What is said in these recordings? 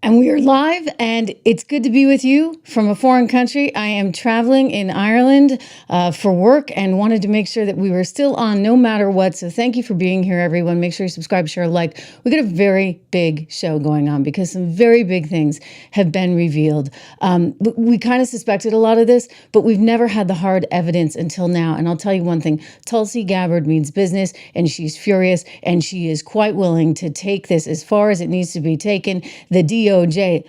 And we are live, and it's good to be with you from a foreign country. I am traveling in Ireland for work and wanted to make sure that we were still on no matter what. So thank you for being here, everyone. Make sure you subscribe, share, like. We've got a very big show going on because some very big things have been revealed. We kind of suspected a lot of this, but we've never had the hard evidence until now. And I'll tell you one thing, Tulsi Gabbard means business, and she's furious, and she is quite willing to take this as far as it needs to be taken. The DOJ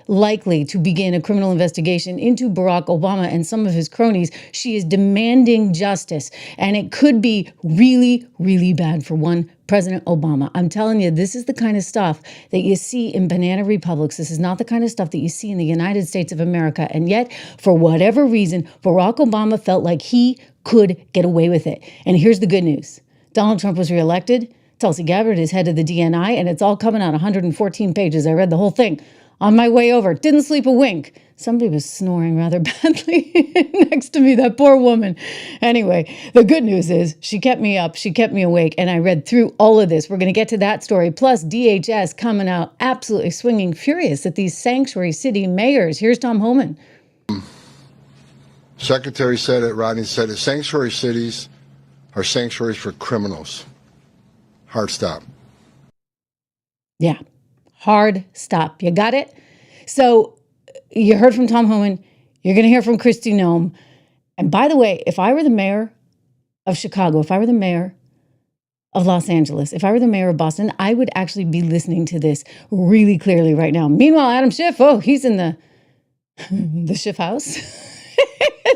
likely to begin a criminal investigation into Barack Obama and some of his cronies. She is demanding justice, and it could be really, really bad for one President Obama. I'm telling you, this is the kind of stuff that you see in banana republics. This is not the kind of stuff that you see in the United States of America. And yet, for whatever reason, Barack Obama felt like he could get away with it. And here's the good news. Donald Trump was reelected. Tulsi Gabbard is head of the DNI, and it's all coming out 114 pages. I read the whole thing on my way over. Didn't sleep a wink. Somebody was snoring rather badly next to me, that poor woman. Anyway, the good news is she kept me up, she kept me awake, and I read through all of this. We're going to get to that story. Plus, DHS coming out absolutely swinging furious at these sanctuary city mayors. Here's Tom Homan. Secretary said it, Rodney said it, sanctuary cities are sanctuaries for criminals. Hard stop. Yeah, hard stop. You got it? So you heard from Tom Homan. You're going to hear from Kristi Noem. And by the way, if I were the mayor of Chicago, if I were the mayor of Los Angeles, if I were the mayor of Boston, I would actually be listening to this really clearly right now. Meanwhile, Adam Schiff, he's in the Schiff house,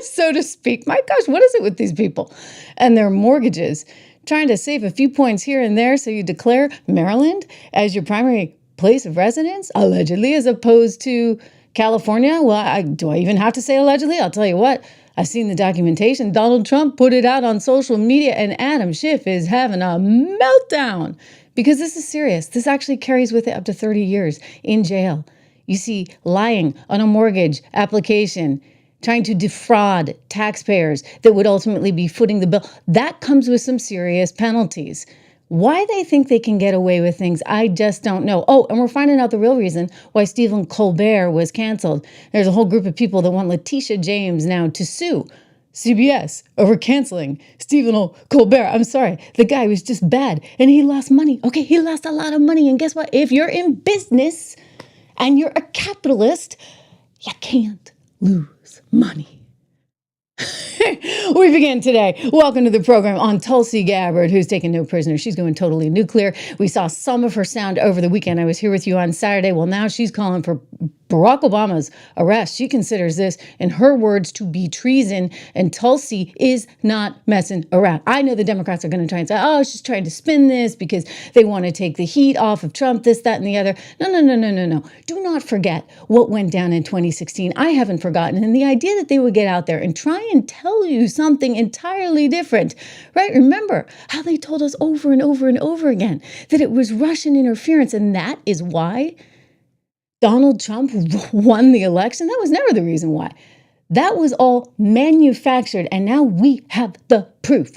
so to speak. My gosh, what is it with these people and their mortgages? Trying to save a few points here and there, so you declare Maryland as your primary place of residence, allegedly, as opposed to California. Well, do I even have to say allegedly? I'll tell you what, I've seen the documentation. Donald Trump put it out on social media, and Adam Schiff is having a meltdown because this is serious. This actually carries with it up to 30 years in jail. You see, lying on a mortgage application, trying to defraud taxpayers that would ultimately be footing the bill. That comes with some serious penalties. Why they think they can get away with things, I just don't know. Oh, and we're finding out the real reason why Stephen Colbert was canceled. There's a whole group of people that want Letitia James now to sue CBS over canceling Stephen Colbert. I'm sorry, the guy was just bad and he lost money. Okay, he lost a lot of money. And guess what? If you're in business and you're a capitalist, you can't lose money. We begin today. Welcome to the program on Tulsi Gabbard, who's taking no prisoners. She's going totally nuclear. We saw some of her sound over the weekend. I was here with you on Saturday. Well, now she's calling for Barack Obama's arrest. She considers this, in her words, to be treason, and Tulsi is not messing around. I know the Democrats are going to try and say, she's trying to spin this because they want to take the heat off of Trump, this, that, and the other. No. Do not forget what went down in 2016. I haven't forgotten. And the idea that they would get out there and try and tell you something entirely different, right? Remember how they told us over and over and over again that it was Russian interference, and that is why Donald Trump won the election. That was never the reason why. That was all manufactured, and now we have the proof.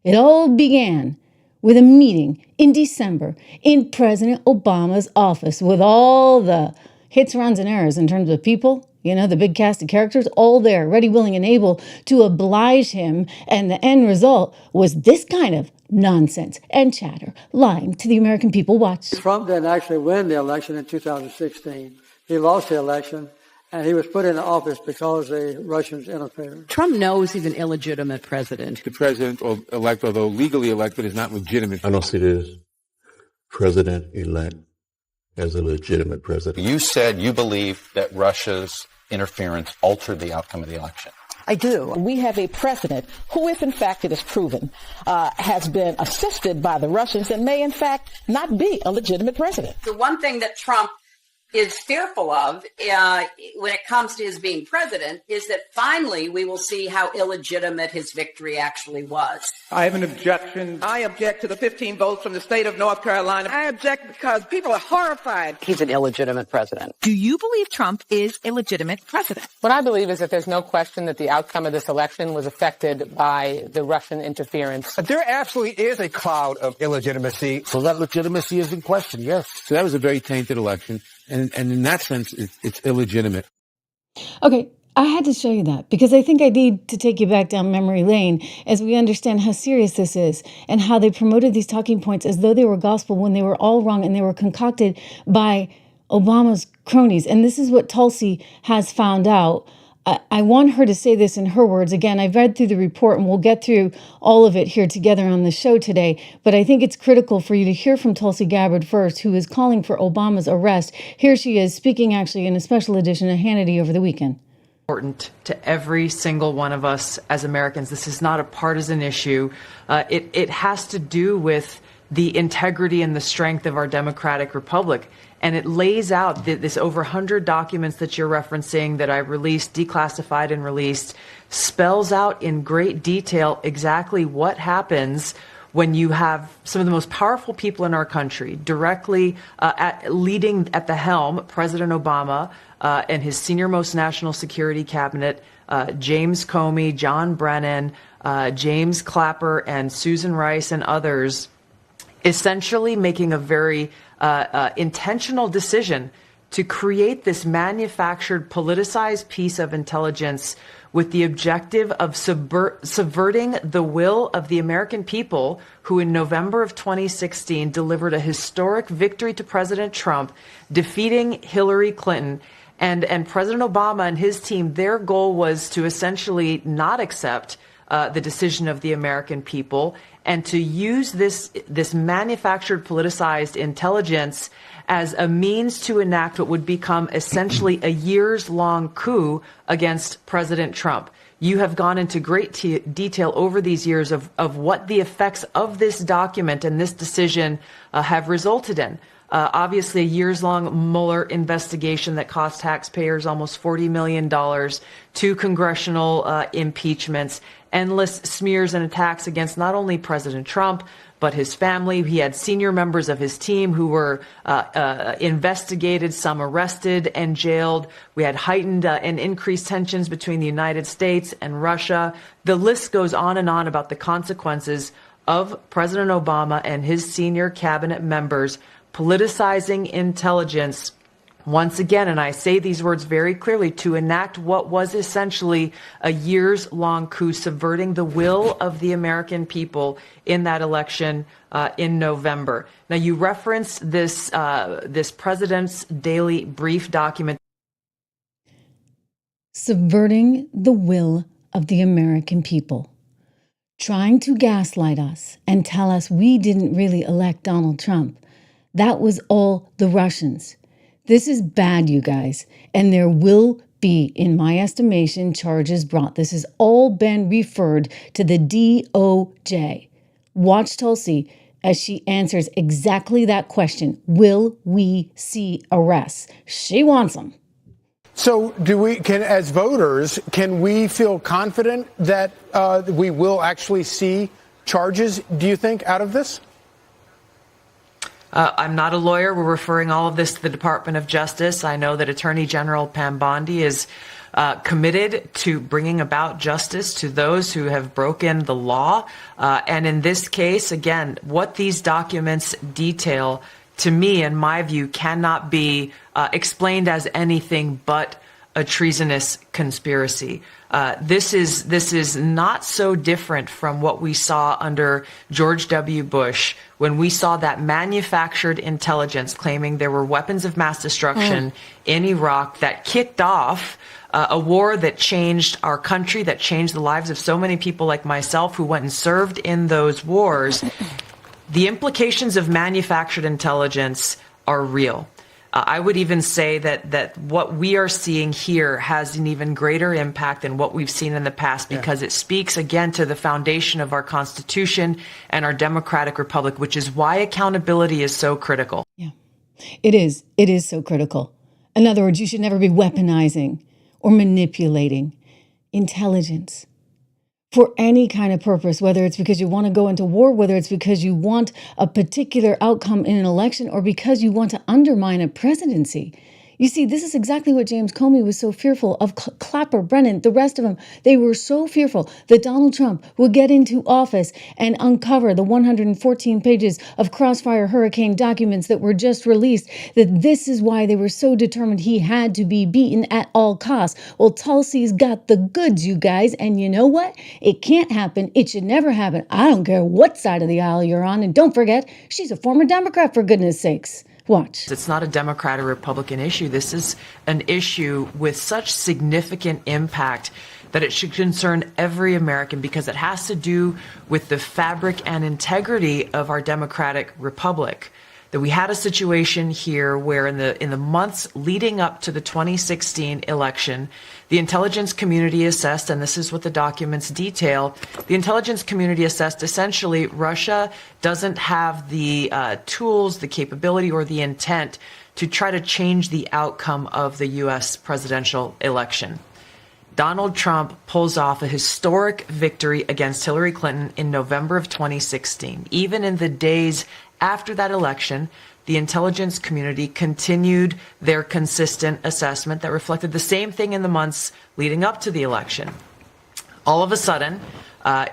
It all began with a meeting in December in President Obama's office with all the hits, runs, and errors in terms of people, the big cast of characters, all there, ready, willing, and able to oblige him. And the end result was this kind of nonsense and chatter, lying to the American people. Watch. Trump didn't actually win the election in 2016. He lost the election, and he was put into office because the Russians interfered. Trump knows he's an illegitimate president. The president-elect, although legally elected, is not legitimate. I don't see this president-elect as a legitimate president. You said you believe that Russia's interference altered the outcome of the election. I do. We have a president who, if in fact it is proven, has been assisted by the Russians and may in fact not be a legitimate president. The one thing that Trump is fearful of when it comes to his being president is that finally we will see how illegitimate his victory actually was. I have an objection. I object to the 15 votes from the state of North Carolina. I object because people are horrified. He's an illegitimate president. Do you believe Trump is a legitimate president? What I believe is that there's no question that the outcome of this election was affected by the Russian interference. There absolutely is a cloud of illegitimacy. So that legitimacy is in question, yes. So that was a very tainted election. and in that sense, it's illegitimate. Okay, I had to show you that because I think I need to take you back down memory lane as we understand how serious this is and how they promoted these talking points as though they were gospel when they were all wrong and they were concocted by Obama's cronies. And this is what Tulsi has found out. I want her to say this in her words. Again, I've read through the report and we'll get through all of it here together on the show today. But I think it's critical for you to hear from Tulsi Gabbard first, who is calling for Obama's arrest. Here she is speaking actually in a special edition of Hannity over the weekend. Important to every single one of us as Americans. This is not a partisan issue. It has to do with the integrity and the strength of our democratic republic. And it lays out this over 100 documents that you're referencing that I released, declassified and released, spells out in great detail exactly what happens when you have some of the most powerful people in our country directly leading at the helm, President Obama and his senior-most national security cabinet, James Comey, John Brennan, James Clapper, and Susan Rice and others, essentially making a very intentional decision to create this manufactured, politicized piece of intelligence with the objective of subverting the will of the American people who in November of 2016 delivered a historic victory to President Trump, defeating Hillary Clinton. And President Obama and his team, their goal was to essentially not accept the decision of the American people and to use this manufactured, politicized intelligence as a means to enact what would become essentially a years-long coup against President Trump. You have gone into great detail over these years of what the effects of this document and this decision have resulted in. Obviously, a years-long Mueller investigation that cost taxpayers almost $40 million, 2 congressional impeachments, endless smears and attacks against not only President Trump, but his family. He had senior members of his team who were investigated, some arrested and jailed. We had heightened and increased tensions between the United States and Russia. The list goes on and on about the consequences of President Obama and his senior cabinet members politicizing intelligence once again, and I say these words very clearly, to enact what was essentially a years-long coup, subverting the will of the American people in that election in November. Now, you referenced this President's Daily Brief document. Subverting the will of the American people. Trying to gaslight us and tell us we didn't really elect Donald Trump. That was all the Russians. This is bad, you guys, and there will be, in my estimation, charges brought. This has all been referred to the DOJ. Watch Tulsi as she answers exactly that question. Will we see arrests? She wants them. So as voters, can we feel confident that we will actually see charges, do you think, out of this? I'm not a lawyer. We're referring all of this to the Department of Justice. I know that Attorney General Pam Bondi is committed to bringing about justice to those who have broken the law. And in this case, again, what these documents detail, to me, in my view, cannot be explained as anything but a treasonous conspiracy. This is not so different from what we saw under George W. Bush, when we saw that manufactured intelligence claiming there were weapons of mass destruction in Iraq that kicked off a war that changed our country, that changed the lives of so many people like myself who went and served in those wars. The implications of manufactured intelligence are real. I would even say that what we are seeing here has an even greater impact than what we've seen in the past, because it speaks again to the foundation of our Constitution and our democratic republic, which is why accountability is so critical. Yeah, it is. It is so critical. In other words, you should never be weaponizing or manipulating intelligence for any kind of purpose, whether it's because you want to go into war, whether it's because you want a particular outcome in an election, or because you want to undermine a presidency. You see, this is exactly what James Comey was so fearful of. Clapper, Brennan, the rest of them, they were so fearful that Donald Trump would get into office and uncover the 114 pages of Crossfire Hurricane documents that were just released, that this is why they were so determined he had to be beaten at all costs. Well, Tulsi's got the goods, you guys, and you know what? It can't happen. It should never happen. I don't care what side of the aisle you're on, and don't forget, she's a former Democrat, for goodness sakes. Watch. It's not a Democrat or Republican issue. This is an issue with such significant impact that it should concern every American, because it has to do with the fabric and integrity of our democratic republic. That we had a situation here where in the months leading up to the 2016 election, the intelligence community assessed, and this is what the documents detail, the intelligence community assessed essentially Russia doesn't have the tools, the capability, or the intent to try to change the outcome of the U.S. presidential election. Donald Trump pulls off a historic victory against Hillary Clinton in November of 2016. Even in the days after that election, the intelligence community continued their consistent assessment that reflected the same thing in the months leading up to the election. All of a sudden,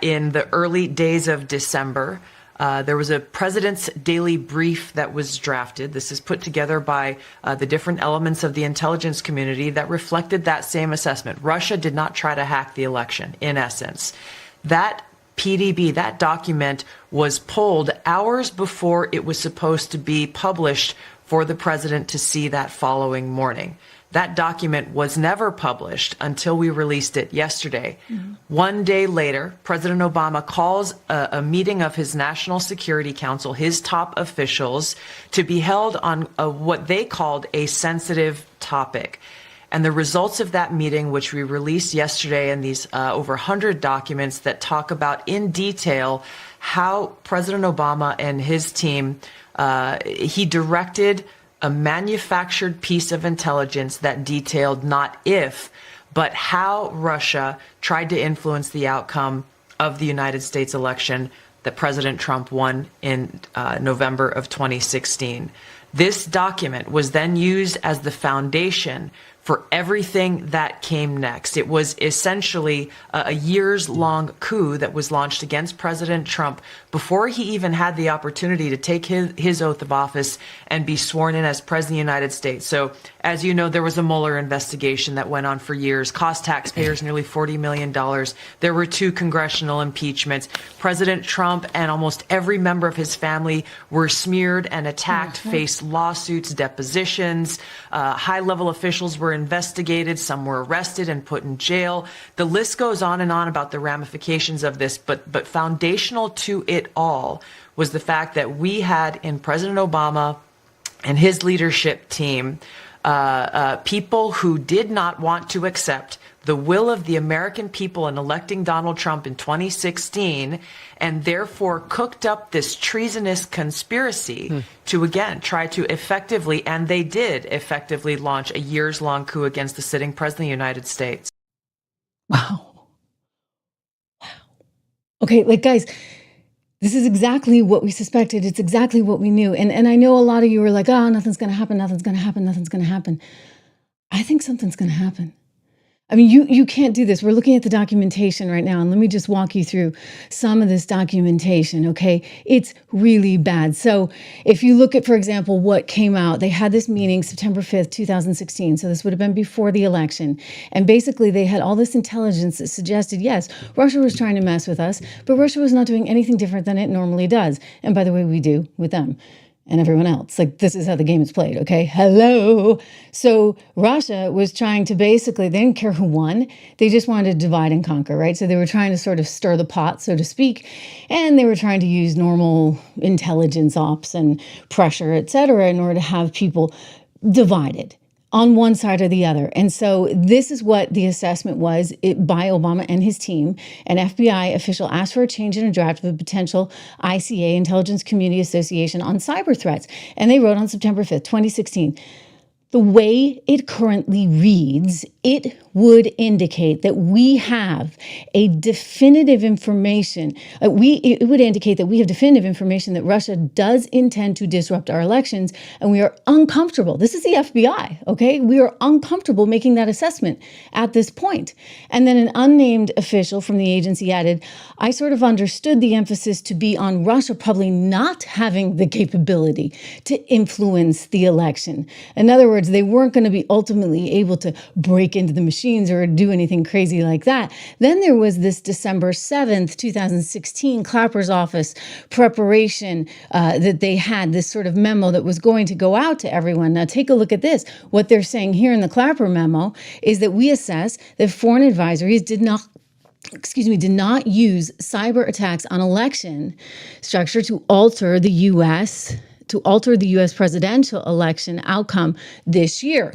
in the early days of December, there was a president's daily brief that was drafted. This is put together by the different elements of the intelligence community that reflected that same assessment. Russia did not try to hack the election, in essence. That PDB, that document, was pulled hours before it was supposed to be published for the president to see that following morning. That document was never published until we released it yesterday. Mm-hmm. One day later, President Obama calls a meeting of his National Security Council, his top officials, to be held on what they called a sensitive topic. And the results of that meeting, which we released yesterday, and these over 100 documents that talk about in detail how President Obama and his team, he directed a manufactured piece of intelligence that detailed not if, but how Russia tried to influence the outcome of the United States election that President Trump won in November of 2016. This document was then used as the foundation for everything that came next. It was essentially a years-long coup that was launched against President Trump before he even had the opportunity to take his oath of office and be sworn in as President of the United States. So, as you know, there was a Mueller investigation that went on for years, cost taxpayers nearly $40 million. There were 2 congressional impeachments. President Trump and almost every member of his family were smeared and attacked, faced lawsuits, depositions. High-level officials were investigated, some were arrested and put in jail. The list goes on and on about the ramifications of this, but foundational to it all was the fact that we had in President Obama and his leadership team people who did not want to accept the will of the American people in electing Donald Trump in 2016, and therefore cooked up this treasonous conspiracy to, again, try to effectively, and they did effectively, launch a years-long coup against the sitting president of the United States. Wow. Okay, guys, this is exactly what we suspected. It's exactly what we knew. And I know a lot of you were like, oh, nothing's going to happen, nothing's going to happen, nothing's going to happen. I think something's going to happen. I mean, you can't do this. We're looking at the documentation right now, and let me just walk you through some of this documentation, okay? It's really bad. So if you look at, for example, what came out, they had this meeting September 5th, 2016. So this would have been before the election. And basically, they had all this intelligence that suggested, yes, Russia was trying to mess with us, but Russia was not doing anything different than it normally does. And by the way, we do with them and everyone else. This is how the game is played, okay? Hello. So Russia was trying to basically, they didn't care who won. They just wanted to divide and conquer, right? So they were trying to sort of stir the pot, so to speak, and they were trying to use normal intelligence ops and pressure, et cetera, in order to have people divided on one side or the other. And so this is what the assessment was by Obama and his team. An FBI official asked for a change in a draft of a potential ICA, Intelligence Community Association, on cyber threats. And they wrote on September 5th, 2016, The way it currently reads, it would indicate that we have a definitive information. It would indicate that we have definitive information that Russia does intend to disrupt our elections, and we are uncomfortable. This is the FBI, okay? We are uncomfortable making that assessment at this point. And then an unnamed official from the agency added, I sort of understood the emphasis to be on Russia probably not having the capability to influence the election. In other words, they weren't going to be ultimately able to break into the machines or do anything crazy like that. Then there was this December 7th, 2016 Clapper's office preparation that they had, this sort of memo that was going to go out to everyone. Now take a look at this. What they're saying here in the Clapper memo is that we assess that foreign advisories did not use cyber attacks on election structure to alter the U.S. presidential election outcome this year.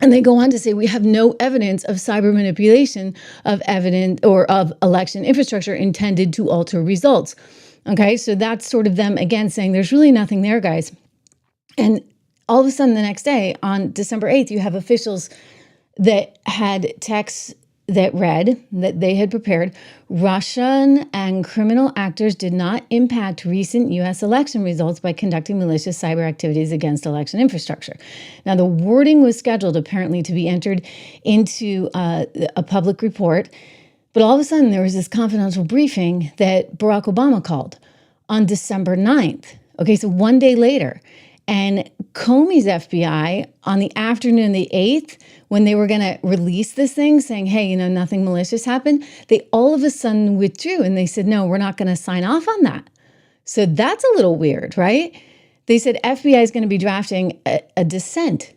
And they go on to say we have no evidence of cyber manipulation of election infrastructure intended to alter results. Okay, so that's sort of them again saying there's really nothing there, guys. And all of a sudden the next day on December 8th, you have officials that had texts that read that they had prepared, Russian and criminal actors did not impact recent U.S. election results by conducting malicious cyber activities against election infrastructure. Now, the wording was scheduled apparently to be entered into a public report, but all of a sudden there was this confidential briefing that Barack Obama called on December 9th. Okay, so one day later. And Comey's FBI on the afternoon, the 8th, when they were going to release this thing saying, hey, nothing malicious happened, they all of a sudden withdrew and they said, no, we're not going to sign off on that. So that's a little weird, right? They said FBI is going to be drafting a dissent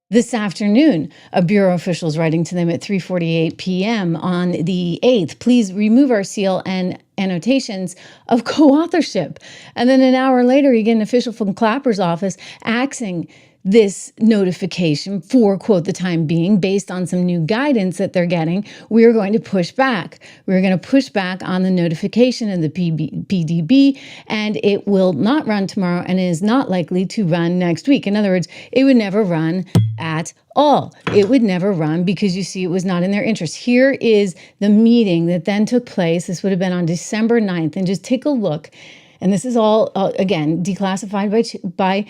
this afternoon. A bureau official is writing to them at 3:48 p.m. on the 8th. Please remove our seal and annotations of co-authorship. And then an hour later, you get an official from Clapper's office axing this notification for, quote, the time being, based on some new guidance that they're getting. We're going to push back. We're going to push back on the notification of the PDB, and it will not run tomorrow and is not likely to run next week. In other words, it would never run at all. It would never run because you see it was not in their interest. Here is the meeting that then took place. This would have been on December 9th. And just take a look. And this is all, again, declassified by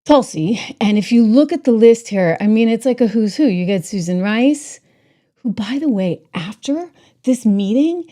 Tulsi. And if you look at the list here, I mean, it's like a who's who. You get Susan Rice, who, by the way, after this meeting,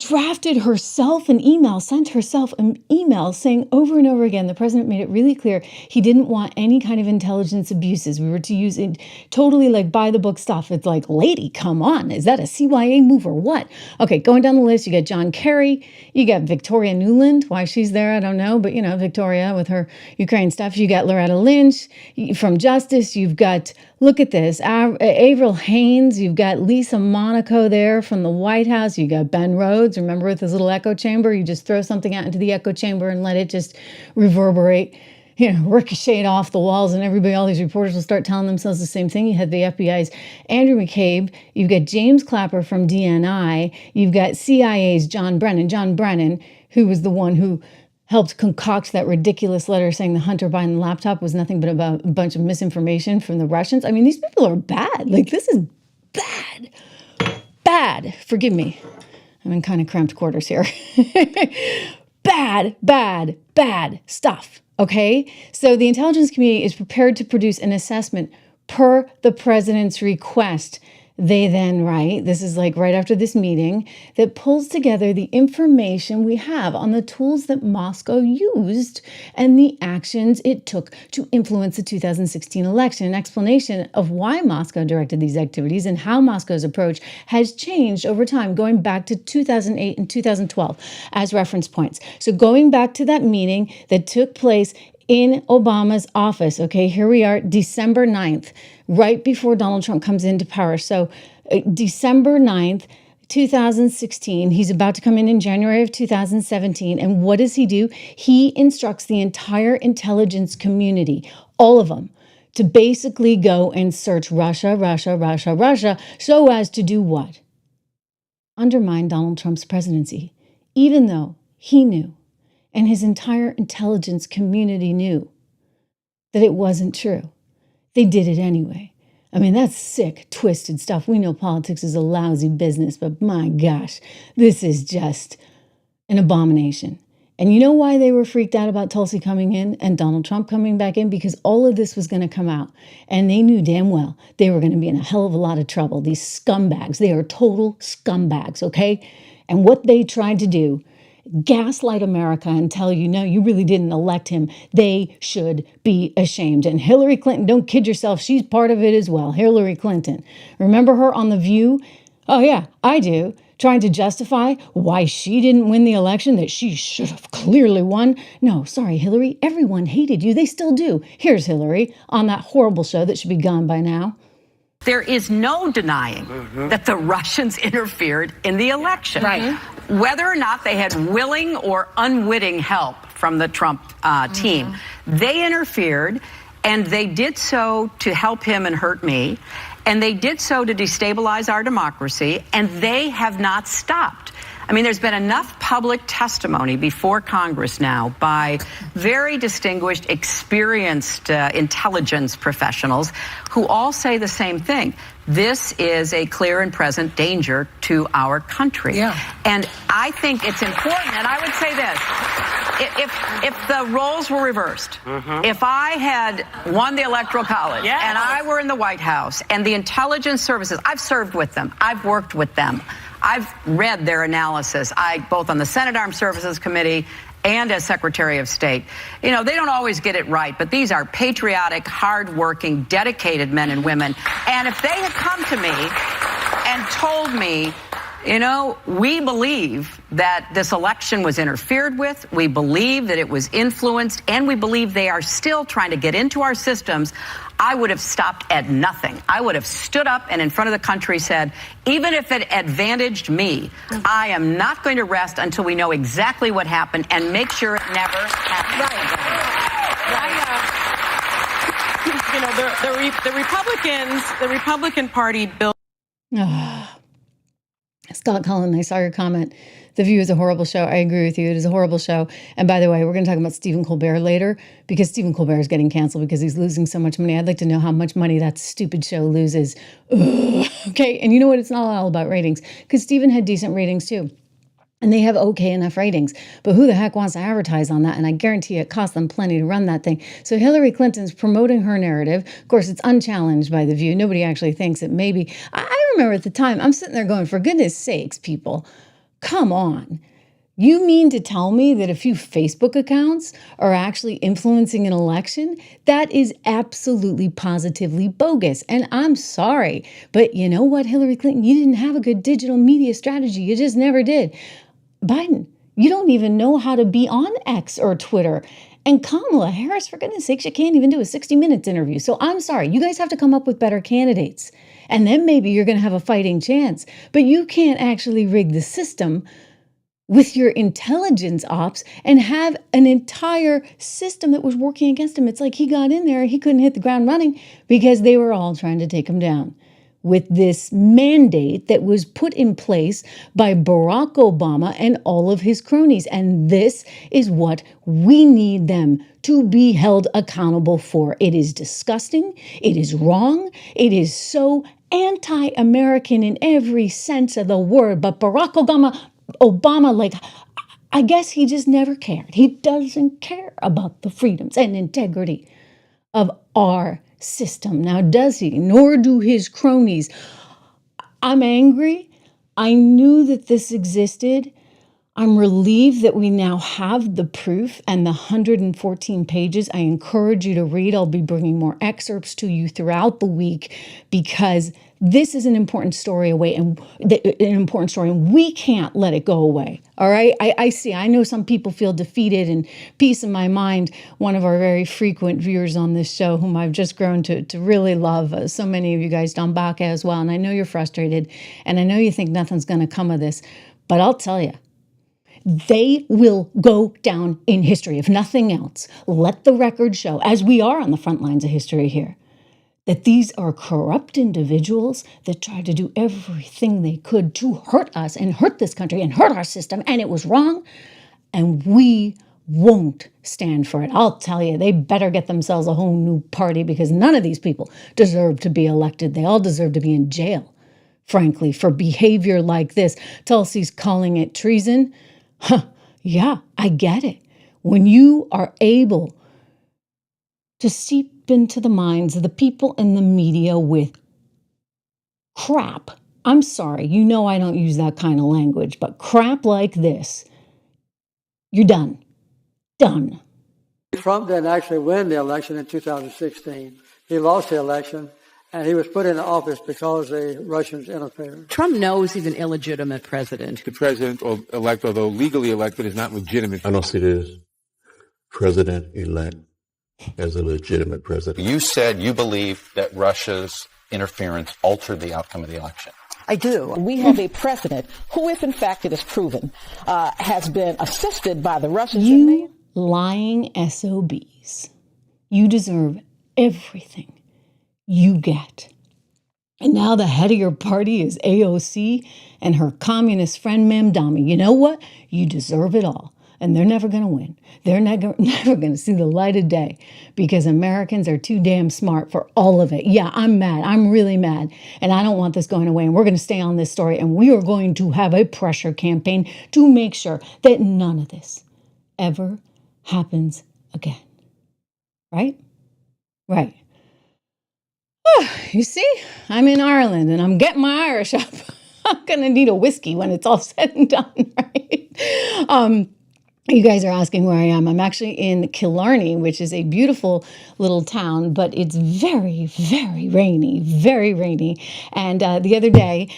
drafted herself an email, sent herself an email saying over and over again, the president made it really clear he didn't want any kind of intelligence abuses. We were to use it totally like by the book stuff. It's like, lady, come on. Is that a CYA move or what? Okay, going down the list, you got John Kerry, you got Victoria Nuland. Why she's there, I don't know. But, Victoria with her Ukraine stuff. You got Loretta Lynch from Justice. You've got, look at this, Avril Haines. You've got Lisa Monaco there from the White House. You got Ben Rhodes. Remember with his little echo chamber, you just throw something out into the echo chamber and let it just reverberate, ricochet off the walls, and all these reporters will start telling themselves the same thing. You had the FBI's Andrew McCabe. You've got James Clapper from DNI. You've got CIA's John Brennan, who was the one who helped concoct that ridiculous letter saying the Hunter Biden laptop was nothing but about a bunch of misinformation from the Russians. I mean, these people are bad. Like, this is bad. Bad. Forgive me. I'm in kind of cramped quarters here. Bad stuff, okay? So the intelligence community is prepared to produce an assessment per the president's request. They then write, this is like right after this meeting, that pulls together the information we have on the tools that Moscow used and the actions it took to influence the 2016 election. An explanation of why Moscow directed these activities and how Moscow's approach has changed over time, going back to 2008 and 2012 as reference points. So going back to that meeting that took place in Obama's office. Okay, here we are, December 9th, right before Donald Trump comes into power. So December 9th, 2016, he's about to come in January of 2017. And what does he do? He instructs the entire intelligence community, all of them, to basically go and search Russia, so as to do what? Undermine Donald Trump's presidency, even though he knew and his entire intelligence community knew that it wasn't true. They did it anyway. I mean, that's sick, twisted stuff. We know politics is a lousy business, but my gosh, this is just an abomination. And you know why they were freaked out about Tulsi coming in and Donald Trump coming back in? Because all of this was going to come out. And they knew damn well they were going to be in a hell of a lot of trouble. These scumbags, they are total scumbags, okay? And what they tried to do, gaslight America and tell you, no, you really didn't elect him. They should be ashamed. And Hillary Clinton, don't kid yourself, she's part of it as well. Hillary Clinton. Remember her on The View? Oh yeah, I do. Trying to justify why she didn't win the election that she should have clearly won. No, sorry, Hillary, everyone hated you. They still do. Here's Hillary on that horrible show that should be gone by now. There is no denying that the Russians interfered in the election. Right. Whether or not they had willing or unwitting help from the Trump team, they interfered, and they did so to help him and hurt me. And they did so to destabilize our democracy, and they have not stopped. I mean, there's been enough public testimony before Congress now by very distinguished, experienced intelligence professionals who all say the same thing. This is a clear and present danger to our country. Yeah. And I think it's important, and I would say this. If the roles were reversed, if I had won the Electoral College and I were in the White House and the intelligence services, I've served with them, I've worked with them, I've read their analysis, both on the Senate Armed Services Committee and as Secretary of State. You know, they don't always get it right, but these are patriotic, hardworking, dedicated men and women. And if they had come to me and told me, you know, we believe that this election was interfered with, we believe that it was influenced, and we believe they are still trying to get into our systems, I would have stopped at nothing. I would have stood up and in front of the country said, even if it advantaged me, I am not going to rest until we know exactly what happened and make sure it never happened. You know, the Republican Party built. Scott Cullen, I saw your comment. The View is a horrible show. I agree with you. It is a horrible show. And by the way, we're going to talk about Stephen Colbert later because Stephen Colbert is getting canceled because he's losing so much money. I'd like to know how much money that stupid show loses. Ugh. Okay. And you know what? It's not all about ratings because Stephen had decent ratings too. And they have okay enough ratings. But who the heck wants to advertise on that? And I guarantee it costs them plenty to run that thing. So Hillary Clinton's promoting her narrative. Of course, it's unchallenged by The View. Nobody actually thinks it maybe. I remember at the time, I'm sitting there going, for goodness sakes, people, come on. You mean to tell me that a few Facebook accounts are actually influencing an election? That is absolutely positively bogus. And I'm sorry. But you know what, Hillary Clinton? You didn't have a good digital media strategy. You just never did. Biden, you don't even know how to be on X or Twitter. And Kamala Harris, for goodness sakes, you can't even do a 60 Minutes interview. So I'm sorry. You guys have to come up with better candidates. And then maybe you're going to have a fighting chance. But you can't actually rig the system with your intelligence ops and have an entire system that was working against him. It's like he got in there, he couldn't hit the ground running because they were all trying to take him down. With this mandate that was put in place by Barack Obama and all of his cronies. And this is what we need them to be held accountable for. It is disgusting. It is wrong. It is so anti-American in every sense of the word. But Barack Obama, like, I guess he just never cared. He doesn't care about the freedoms and integrity of our system. Now, does he? Nor do his cronies. I'm angry. I knew that this existed. I'm relieved that we now have the proof and the 114 pages. I encourage you to read. I'll be bringing more excerpts to you throughout the week because this is an important story and we can't let it go away. All right. I know some people feel defeated, and Peace in My Mind, one of our very frequent viewers on this show, whom I've just grown to really love. So many of you guys, Don Baca as well. And I know you're frustrated and I know you think nothing's going to come of this, but I'll tell you, they will go down in history. If nothing else, let the record show, as we are on the front lines of history here, that these are corrupt individuals that tried to do everything they could to hurt us and hurt this country and hurt our system, and it was wrong. And we won't stand for it. I'll tell you, they better get themselves a whole new party, because none of these people deserve to be elected. They all deserve to be in jail, frankly, for behavior like this. Tulsi's calling it treason. Huh, yeah, I get it. When you are able to seep into the minds of the people in the media with crap, I'm sorry, you know I don't use that kind of language, but crap like this, you're done. Done. Trump didn't actually win the election in 2016. He lost the election, and he was put into office because the Russians interfered. Trump knows he's an illegitimate president. The president-elect, although legally elected, is not legitimate. I don't see this president-elect as a legitimate president. You said you believe that Russia's interference altered the outcome of the election. I do. We have a president who, if in fact it is proven, has been assisted by the Russians. You lying SOBs. You deserve everything you get. And now the head of your party is AOC and her communist friend Mamdani. You know what? You deserve it all. And they're never going to win. They're never going to see the light of day, because Americans are too damn smart for all of it. Yeah, I'm mad. I'm really mad. And I don't want this going away. And we're going to stay on this story. And we are going to have a pressure campaign to make sure that none of this ever happens again. Right? Right. Oh, you see, I'm in Ireland and I'm getting my Irish up. I'm going to need a whiskey when it's all said and done, right? You guys are asking where I am. I'm actually in Killarney, which is a beautiful little town, but it's very, very rainy, very rainy. And the other day,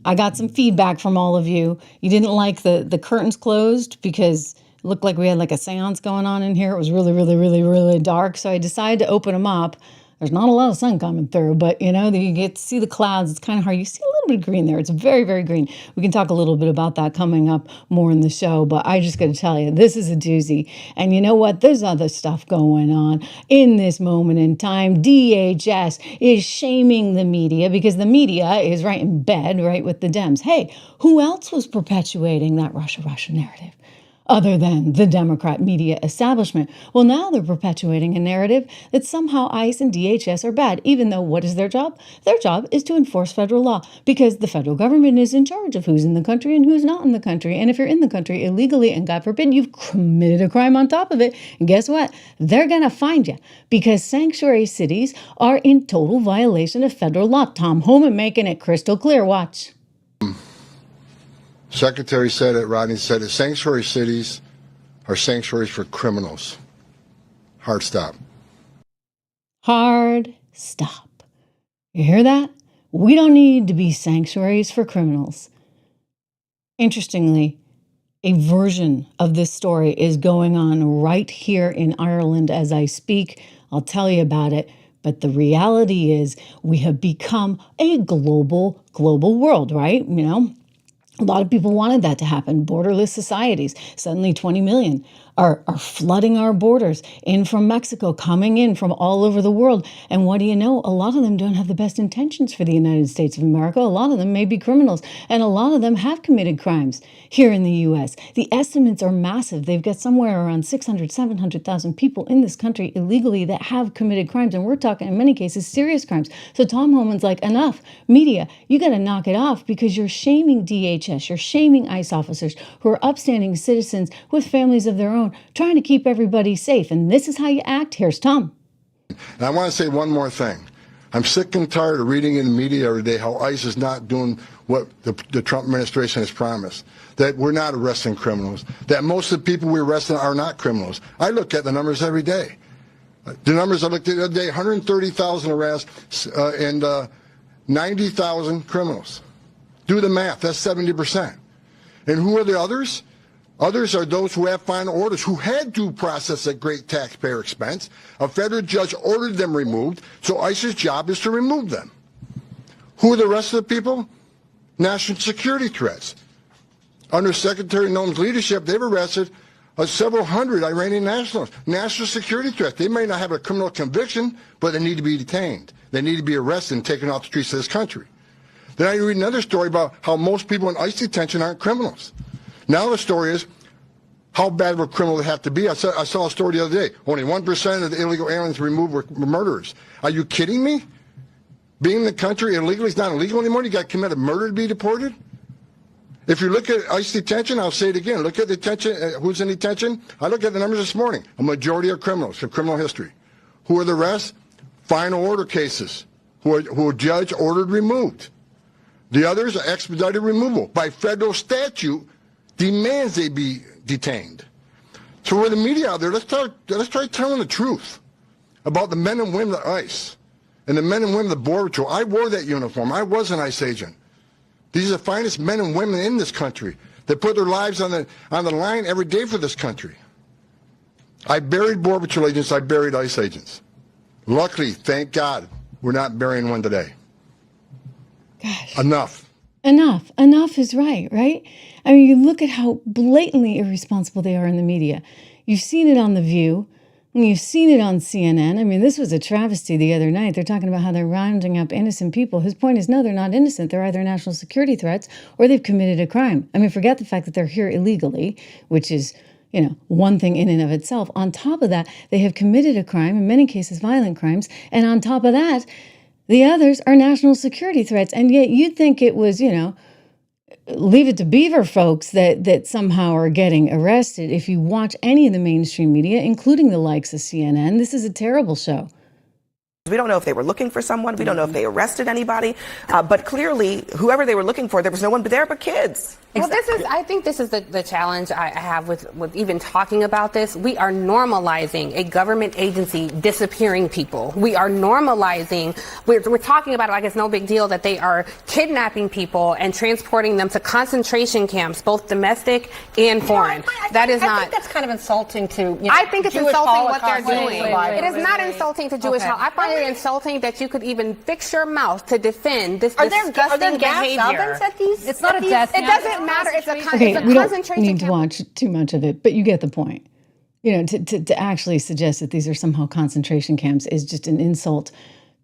I got some feedback from all of you. You didn't like the curtains closed because it looked like we had like a seance going on in here. It was really, really, really, really dark. So I decided to open them up. There's not a lot of sun coming through, but you know, you get to see the clouds. It's kind of hard. You see a little bit of green there. It's very, very green. We can talk a little bit about that coming up more in the show, but I just got to tell you, this is a doozy. And you know what? There's other stuff going on in this moment in time. DHS is shaming the media because the media is right in bed, right, with the Dems. Hey, who else was perpetuating that Russia narrative other than the Democrat media establishment? Well, now they're perpetuating a narrative that somehow ICE and DHS are bad, even though what is their job? Their job is to enforce federal law, because the federal government is in charge of who's in the country and who's not in the country. And if you're in the country illegally, and God forbid you've committed a crime on top of it, and guess what? They're going to find you, because sanctuary cities are in total violation of federal law. Tom Homan making it crystal clear. Watch. Secretary said it, Rodney said it, sanctuary cities are sanctuaries for criminals. Hard stop. Hard stop. You hear that? We don't need to be sanctuaries for criminals. Interestingly, a version of this story is going on right here in Ireland as I speak. I'll tell you about it. But the reality is we have become a global world, right? You know, a lot of people wanted that to happen. Borderless societies. Suddenly 20 million are flooding our borders in from Mexico, coming in from all over the world. And what do you know? A lot of them don't have the best intentions for the United States of America. A lot of them may be criminals. And a lot of them have committed crimes here in the U.S. The estimates are massive. They've got somewhere around 600, 700,000 people in this country illegally that have committed crimes. And we're talking, in many cases, serious crimes. So Tom Homan's like, enough. Media, you got to knock it off, because you're shaming DHS. You're shaming ICE officers who are upstanding citizens with families of their own, trying to keep everybody safe. And this is how you act. Here's Tom. And I want to say one more thing. I'm sick and tired of reading in the media every day how ICE is not doing what the Trump administration has promised, that we're not arresting criminals, that most of the people we're arresting are not criminals. I look at the numbers every day. The numbers I looked at the other day, 130,000 arrests and 90,000 criminals. Do the math, that's 70%. And who are the others? Others are those who have final orders, who had due process at great taxpayer expense. A federal judge ordered them removed, so ICE's job is to remove them. Who are the rest of the people? National security threats. Under Secretary Noam's leadership, they've arrested several hundred Iranian nationals. National security threats. They may not have a criminal conviction, but they need to be detained. They need to be arrested and taken off the streets of this country. Then I read another story about how most people in ICE detention aren't criminals. Now the story is How bad of a criminal they have to be? I saw a story the other day. Only 1% of the illegal aliens removed were murderers. Are you kidding me? Being in the country illegally is not illegal anymore? You got to commit a murder to be deported? If you look at ICE detention, I'll say it again. Look at detention. Who's in detention? I look at the numbers this morning. A majority are criminals with criminal history. Who are the rest? Final order cases. Who are judge ordered removed. The others are expedited removal by federal statute demands they be detained. So for the media out there, let's try telling the truth about the men and women of ICE and the men and women of the Border Patrol. I wore that uniform. I was an ICE agent. These are the finest men and women in this country that put their lives on the line every day for this country. I buried Border Patrol agents. I buried ICE agents. Luckily, thank God, we're not burying one today. Gosh. Enough. Enough is right? I mean, you look at how blatantly irresponsible they are in the media. You've seen it on The View, and you've seen it on CNN. I mean, this was a travesty the other night. They're talking about how they're rounding up innocent people. His point is, no, they're not innocent. They're either national security threats or they've committed a crime. I mean, forget the fact that they're here illegally, which is, one thing in and of itself. On top of that, they have committed a crime, in many cases violent crimes, and on top of that, the others are national security threats. And yet you'd think it was, leave it to Beaver folks that somehow are getting arrested. If you watch any of the mainstream media, including the likes of CNN, this is a terrible show. We don't know if they were looking for someone. We don't know if they arrested anybody. But clearly, whoever they were looking for, there was no one there but kids. Well, I think this is the challenge I have with even talking about this. We are normalizing a government agency disappearing people. We are normalizing, we're talking about it like it's no big deal that they are kidnapping people and transporting them to concentration camps, both domestic and foreign. I think that's kind of insulting to, I think it's Jewish insulting what they're Holocaust doing. survivors. It is not insulting to Jewish Holocaust. I find it insulting that you could even fix your mouth to defend this disgusting behavior. Ovens at these? It's not a death. It doesn't matter. It's a Okay, we concentration don't need to watch too much of it, but you get the point. To actually suggest that these are somehow concentration camps is just an insult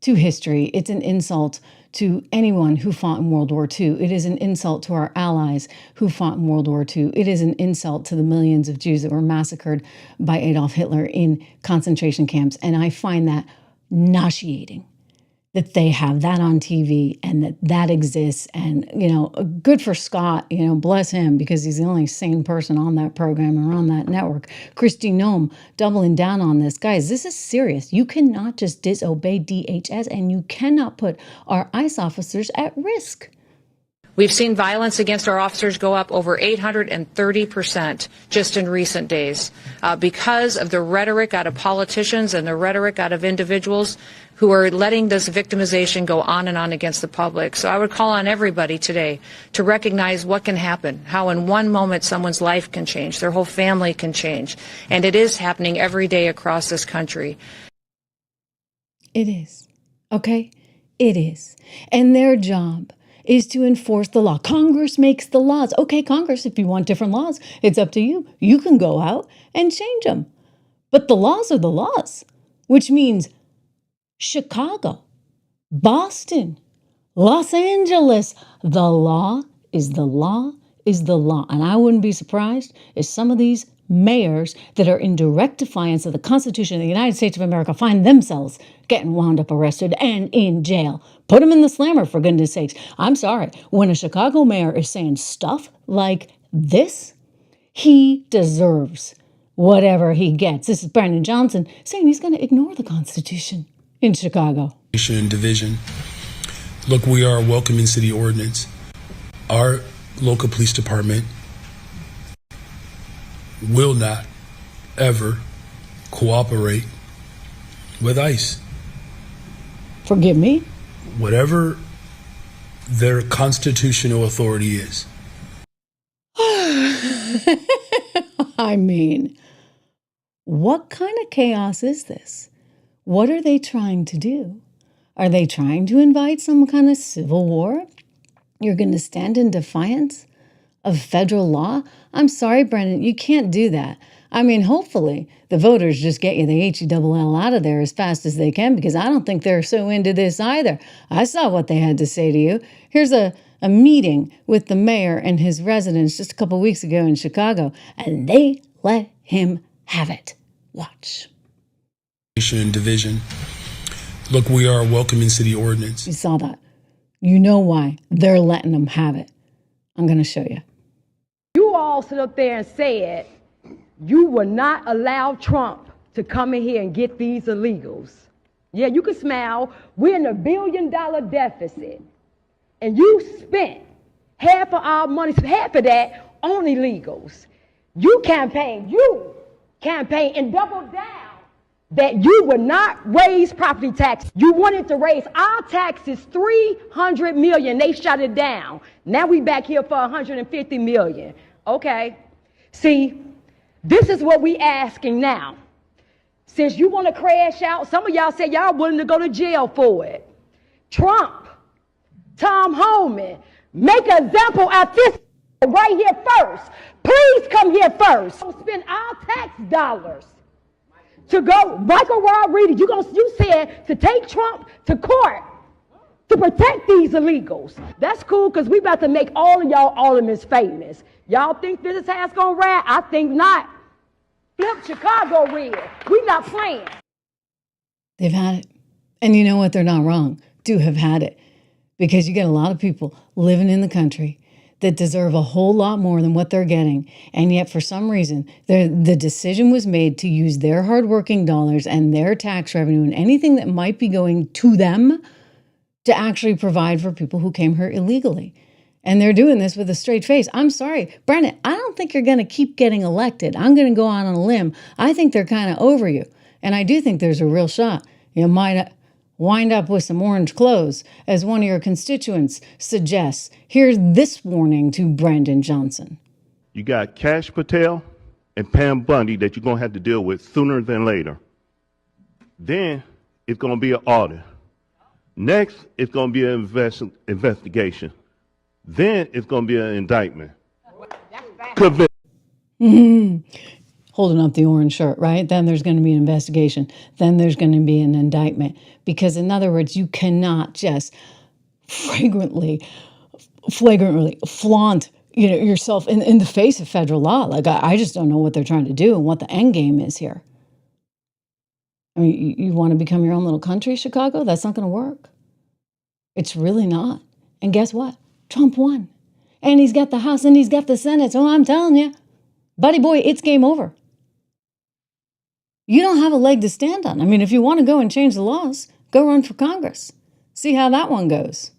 to history. It's an insult to anyone who fought in World War II. It is an insult to our allies who fought in World War II. It is an insult to the millions of Jews that were massacred by Adolf Hitler in concentration camps. And I find that nauseating that they have that on TV and that exists. And, good for Scott, bless him, because he's the only sane person on that program or on that network. Kristi Noem doubling down on this. Guys, this is serious. You cannot just disobey DHS, and you cannot put our ICE officers at risk. We've seen violence against our officers go up over 830% just in recent days because of the rhetoric out of politicians and the rhetoric out of individuals who are letting this victimization go on and on against the public. So I would call on everybody today to recognize what can happen, how in one moment someone's life can change, their whole family can change. And it is happening every day across this country. It is. Okay? It is. And their job is to enforce the law. Congress makes the laws. Okay, Congress, if you want different laws, it's up to you. You can go out and change them. But the laws are the laws, which means Chicago, Boston, Los Angeles, the law is the law is the law. And I wouldn't be surprised if some of these mayors that are in direct defiance of the Constitution of the United States of America find themselves getting wound up arrested and in jail. Put them in the slammer, for goodness sakes. I'm sorry. When a Chicago mayor is saying stuff like this, he deserves whatever he gets. This is Brandon Johnson saying he's going to ignore the Constitution in Chicago. Division. Look, we are a welcoming city ordinance. Our local police department will not ever cooperate with ICE. Forgive me? Whatever their constitutional authority is. I mean, what kind of chaos is this? What are they trying to do? Are they trying to invite some kind of civil war? You're going to stand in defiance of federal law? I'm sorry, Brendan, you can't do that. I mean, hopefully the voters just get you the HELL out of there as fast as they can, because I don't think they're so into this either. I saw what they had to say to you. Here's a meeting with the mayor and his residents just a couple weeks ago in Chicago, and they let him have it. Watch. And division. Look, we are a welcoming city ordinance. You saw that. You know why they're letting them have it. I'm going to show you. You all sit up there and said you will not allow Trump to come in here and get these illegals. Yeah, you can smile. We're in a $1 billion deficit. And you spent half of our money, half of that on illegals. You campaigned and doubled down that you would not raise property tax. You wanted to raise our taxes $300 million. They shut it down. Now we back here for $150 million. Okay. See, this is what we asking now. Since you want to crash out, some of y'all say y'all willing to go to jail for it. Trump, Tom Homan, make an example of this right here first. Please come here first. Spend our tax dollars to go. Michael Rodriguez, you said to take Trump to court to protect these illegals. That's cool because we about to make all of y'all aldermen famous. Y'all think this is how it's gonna ride? I think not. Flip Chicago red. We not playing. They've had it. And you know what? They're not wrong. Do have had it. Because you get a lot of people living in the country that deserve a whole lot more than what they're getting. And yet, for some reason, the decision was made to use their hardworking dollars and their tax revenue and anything that might be going to them to actually provide for people who came here illegally. And they're doing this with a straight face. I'm sorry, Brennan, I don't think you're going to keep getting elected. I'm going to go out on a limb. I think they're kind of over you. And I do think there's a real shot. You might wind up with some orange clothes, as one of your constituents suggests. Here's this warning to Brandon Johnson. You got Kash Patel and Pam Bundy that you're going to have to deal with sooner than later. Then it's going to be an audit. Next, it's going to be an investigation. Then it's going to be an indictment. Holding up the orange shirt, right? Then there's going to be an investigation. Then there's going to be an indictment. Because in other words, you cannot just flagrantly flaunt yourself in the face of federal law. Like, I just don't know what they're trying to do and what the end game is here. I mean, you want to become your own little country, Chicago? That's not going to work. It's really not. And guess what? Trump won. And he's got the House and he's got the Senate. So I'm telling you, buddy boy, it's game over. You don't have a leg to stand on. I mean, if you want to go and change the laws, go run for Congress. See how that one goes.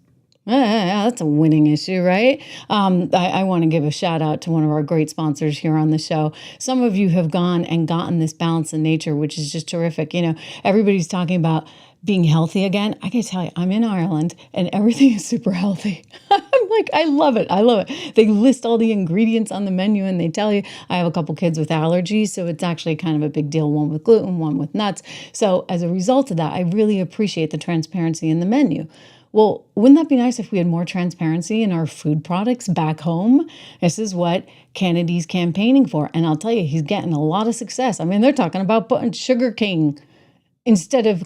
Yeah, that's a winning issue, right? I want to give a shout out to one of our great sponsors here on the show. Some of you have gone and gotten this balance in nature, which is just terrific. You know, everybody's talking about being healthy again. I can tell you, I'm in Ireland and everything is super healthy. I'm like, I love it. I love it. They list all the ingredients on the menu and they tell you. I have a couple kids with allergies, so it's actually kind of a big deal. One with gluten, one with nuts. So as a result of that, I really appreciate the transparency in the menu. Well, wouldn't that be nice if we had more transparency in our food products back home? This is what Kennedy's campaigning for. And I'll tell you, he's getting a lot of success. I mean, they're talking about putting sugar cane instead of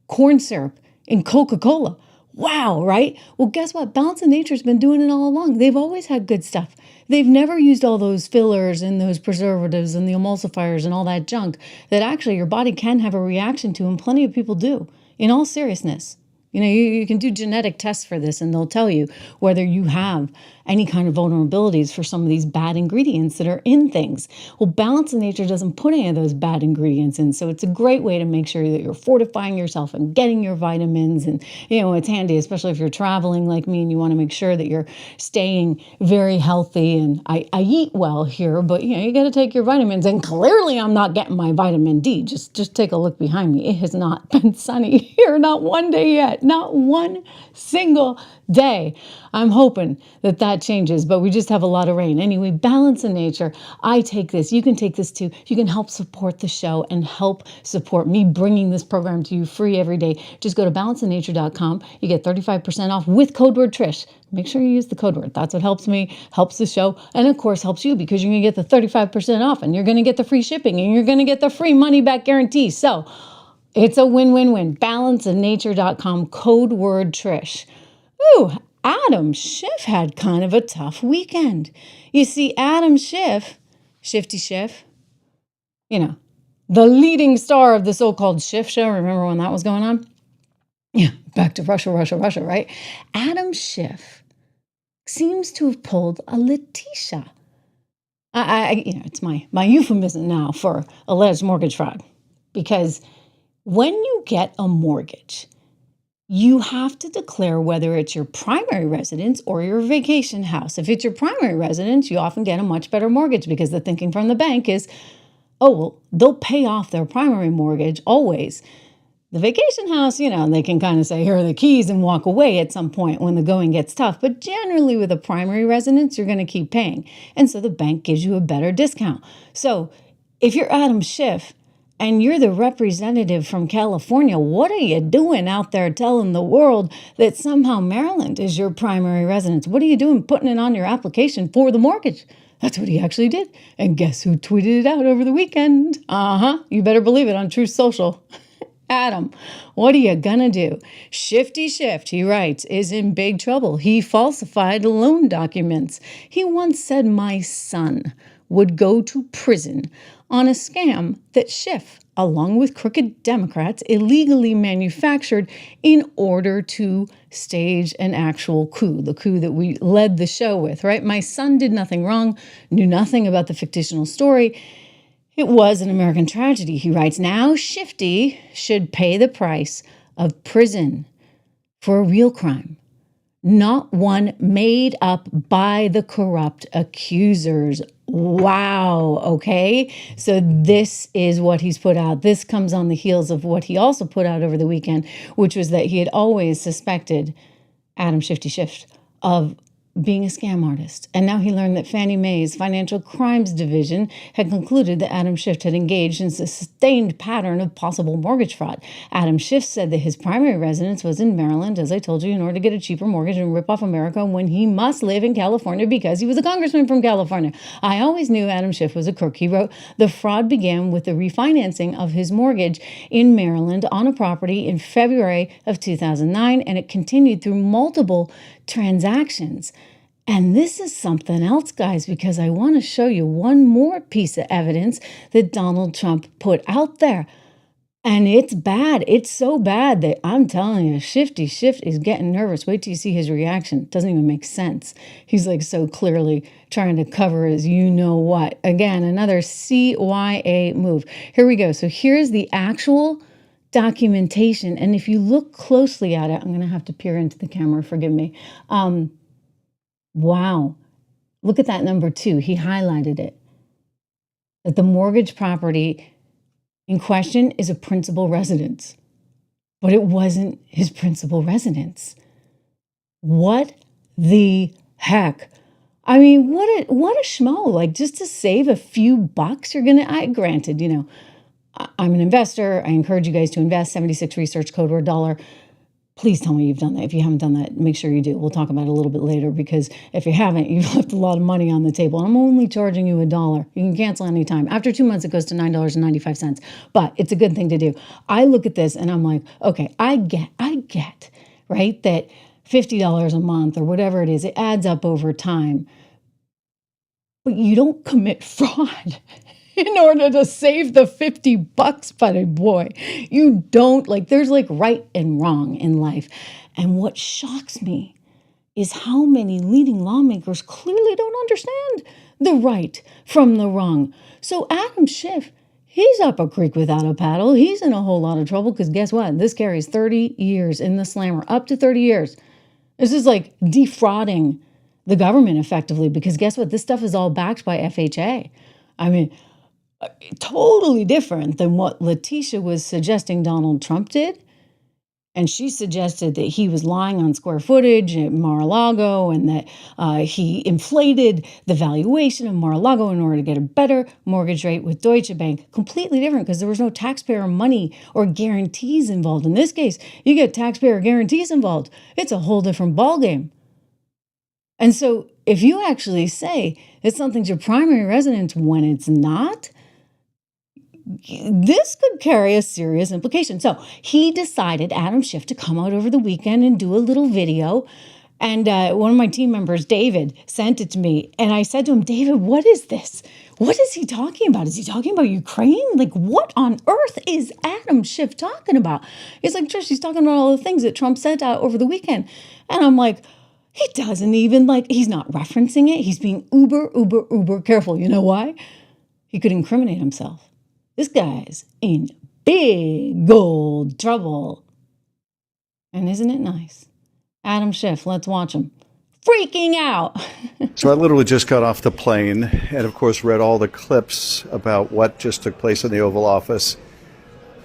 corn syrup in Coca-Cola. Wow, right? Well, guess what? Balance of Nature's been doing it all along. They've always had good stuff. They've never used all those fillers and those preservatives and the emulsifiers and all that junk that actually your body can have a reaction to, and plenty of people do. In all seriousness. You know, you can do genetic tests for this and they'll tell you whether you have any kind of vulnerabilities for some of these bad ingredients that are in things. Well, Balance of Nature doesn't put any of those bad ingredients in. So it's a great way to make sure that you're fortifying yourself and getting your vitamins. And, you know, it's handy, especially if you're traveling like me and you want to make sure that you're staying very healthy. And I eat well here, but, you know, you got to take your vitamins. And clearly I'm not getting my vitamin D. Just take a look behind me. It has not been sunny here, not one day yet. Not one single day. I'm hoping that changes, but we just have a lot of rain. Anyway, Balance of Nature. I take this. You can take this too. You can help support the show and help support me bringing this program to you free every day. Just go to balanceofnature.com. You get 35% off with code word Trish. Make sure you use the code word. That's what helps me, helps the show, and of course helps you because you're going to get the 35% off and you're going to get the free shipping and you're going to get the free money back guarantee. So it's a win-win-win. Balanceofnature.com, code word Trish. Ooh, Adam Schiff had kind of a tough weekend. You see, Adam Schiff, Shifty Schiff, the leading star of the so-called Schiff show. Remember when that was going on? Yeah, back to Russia, right? Adam Schiff seems to have pulled a Letitia. It's my euphemism now for alleged mortgage fraud, because when you get a mortgage, you have to declare whether it's your primary residence or your vacation house. If it's your primary residence, you often get a much better mortgage because the thinking from the bank is, oh, well, they'll pay off their primary mortgage always. The vacation house, they can kind of say, here are the keys and walk away at some point when the going gets tough. But generally with a primary residence, you're going to keep paying. And so the bank gives you a better discount. So if you're Adam Schiff and you're the representative from California, what are you doing out there telling the world that somehow Maryland is your primary residence? What are you doing putting it on your application for the mortgage? That's what he actually did. And guess who tweeted it out over the weekend? You better believe it on Truth Social. Adam, what are you gonna do? Shifty Schiff, he writes, is in big trouble. He falsified loan documents. He once said my son would go to prison on a scam that Schiff, along with crooked Democrats, illegally manufactured in order to stage an actual coup, the coup that we led the show with, right? My son did nothing wrong, knew nothing about the fictional story. It was an American tragedy, he writes. Now Shifty should pay the price of prison for a real crime, not one made up by the corrupt accusers. Wow, okay? So this is what he's put out. This comes on the heels of what he also put out over the weekend, which was that he had always suspected Adam Shifty Schiff of being a scam artist. And now he learned that Fannie Mae's Financial Crimes Division had concluded that Adam Schiff had engaged in a sustained pattern of possible mortgage fraud. Adam Schiff said that his primary residence was in Maryland, as I told you, in order to get a cheaper mortgage and rip off America when he must live in California because he was a congressman from California. I always knew Adam Schiff was a crook. He wrote, the fraud began with the refinancing of his mortgage in Maryland on a property in February of 2009, and it continued through multiple transactions. And this is something else, guys, because I want to show you one more piece of evidence that Donald Trump put out there. And it's bad. It's so bad that I'm telling you, Shifty Schiff is getting nervous. Wait till you see his reaction. It doesn't even make sense. He's like so clearly trying to cover his you-know-what. Again, another CYA move. Here we go. So here's the actual documentation. And if you look closely at it, I'm going to have to peer into the camera. Forgive me. Wow. Look at that number 2. He highlighted it. That the mortgage property in question is a principal residence. But it wasn't his principal residence. What the heck? I mean, what a schmo. Like, just to save a few bucks, you're gonna, granted, I'm an investor. I encourage you guys to invest. 76 research code word dollar. Please tell me you've done that. If you haven't done that, make sure you do. We'll talk about it a little bit later, because if you haven't, you've left a lot of money on the table. I'm only charging you $1. You can cancel anytime. After 2 months, it goes to $9.95. But it's a good thing to do. I look at this and I'm like, okay, I get, right, that $50 a month or whatever it is, it adds up over time. But you don't commit fraud in order to save the $50, buddy boy. You don't, there's right and wrong in life. And what shocks me is how many leading lawmakers clearly don't understand the right from the wrong. So Adam Schiff, he's up a creek without a paddle. He's in a whole lot of trouble because guess what? This carries 30 years in the slammer, up to 30 years. This is like defrauding the government effectively, because guess what? This stuff is all backed by FHA. I mean, totally different than what Letitia was suggesting Donald Trump did. And she suggested that he was lying on square footage at Mar-a-Lago and that he inflated the valuation of Mar-a-Lago in order to get a better mortgage rate with Deutsche Bank. Completely different, because there was no taxpayer money or guarantees involved. In this case, you get taxpayer guarantees involved. It's a whole different ballgame. And so if you actually say that something's your primary residence when it's not, this could carry a serious implication. So he decided, Adam Schiff, to come out over the weekend and do a little video. And one of my team members, David, sent it to me. And I said to him, David, what is this? what is he talking about? Is he talking about Ukraine? Like, what on earth is Adam Schiff talking about? It's like, Trish, he's talking about all the things that Trump said over the weekend. And I'm like, he doesn't even, he's not referencing it. He's being uber careful. You know why? He could incriminate himself. This guy's in big old trouble. And isn't it nice? Adam Schiff, let's watch him. Freaking out. So I literally just got off the plane and, of course, read all the clips about what just took place in the Oval Office.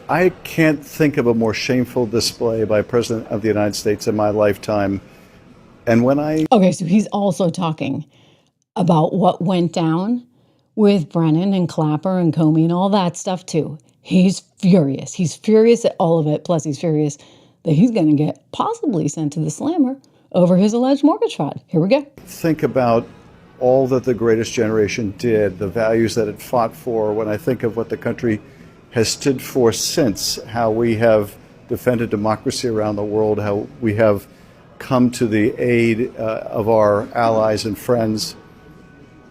I can't think of a more shameful display by a president of the United States in my lifetime. And when Okay, so he's also talking about what went down with Brennan and Clapper and Comey and all that stuff, too. He's furious. He's furious at all of it. Plus, he's furious that he's going to get possibly sent to the slammer over his alleged mortgage fraud. Here we go. Think about all that the greatest generation did, the values that it fought for. When I think of what the country has stood for since, how we have defended democracy around the world, how we have come to the aid of our allies and friends,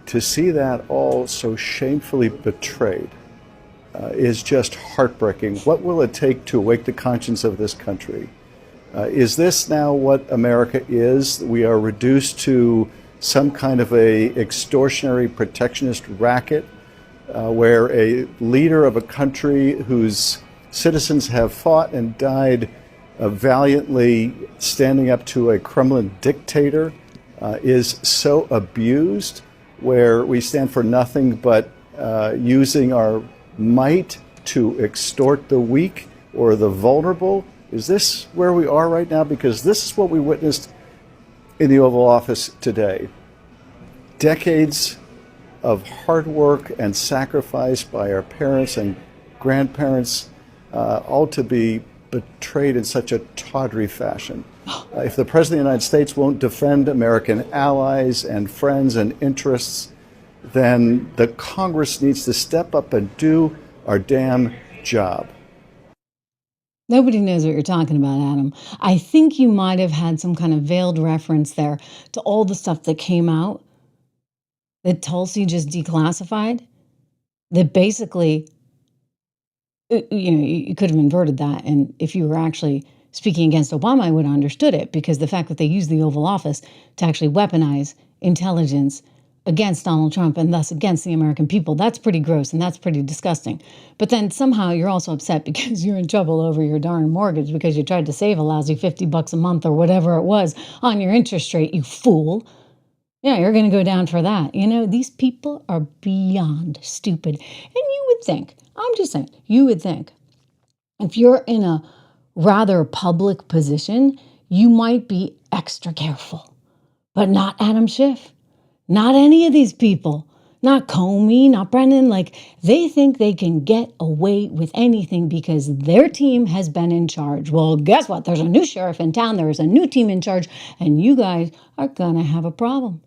to see that all so shamefully betrayed is just heartbreaking. What will it take to awake the conscience of this country? Is this now what America is? We are reduced to some kind of a extortionary protectionist racket where a leader of a country whose citizens have fought and died valiantly standing up to a Kremlin dictator is so abused, where we stand for nothing but using our might to extort the weak or the vulnerable. Is this where we are right now? Because this is what we witnessed in the Oval Office today. Decades of hard work and sacrifice by our parents and grandparents, all to be betrayed in such a tawdry fashion. If the President of the United States won't defend American allies and friends and interests, then the Congress needs to step up and do our damn job. Nobody knows what you're talking about, Adam. I think you might have had some kind of veiled reference there to all the stuff that came out that Tulsi just declassified, that basically, you could have inverted that. And if you were actually speaking against Obama, I would have understood it, because the fact that they used the Oval Office to actually weaponize intelligence against Donald Trump and thus against the American people, that's pretty gross and that's pretty disgusting. But then somehow you're also upset because you're in trouble over your darn mortgage because you tried to save a lousy $50 a month or whatever it was on your interest rate, you fool. Yeah, you're going to go down for that. These people are beyond stupid. And you would think, I'm just saying, you would think if you're in a rather public position, you might be extra careful. But not Adam Schiff. Not any of these people, not Comey, not Brennan. They think they can get away with anything because their team has been in charge. Well, guess what? There's a new sheriff in town. There's a new team in charge. And you guys are going to have a problem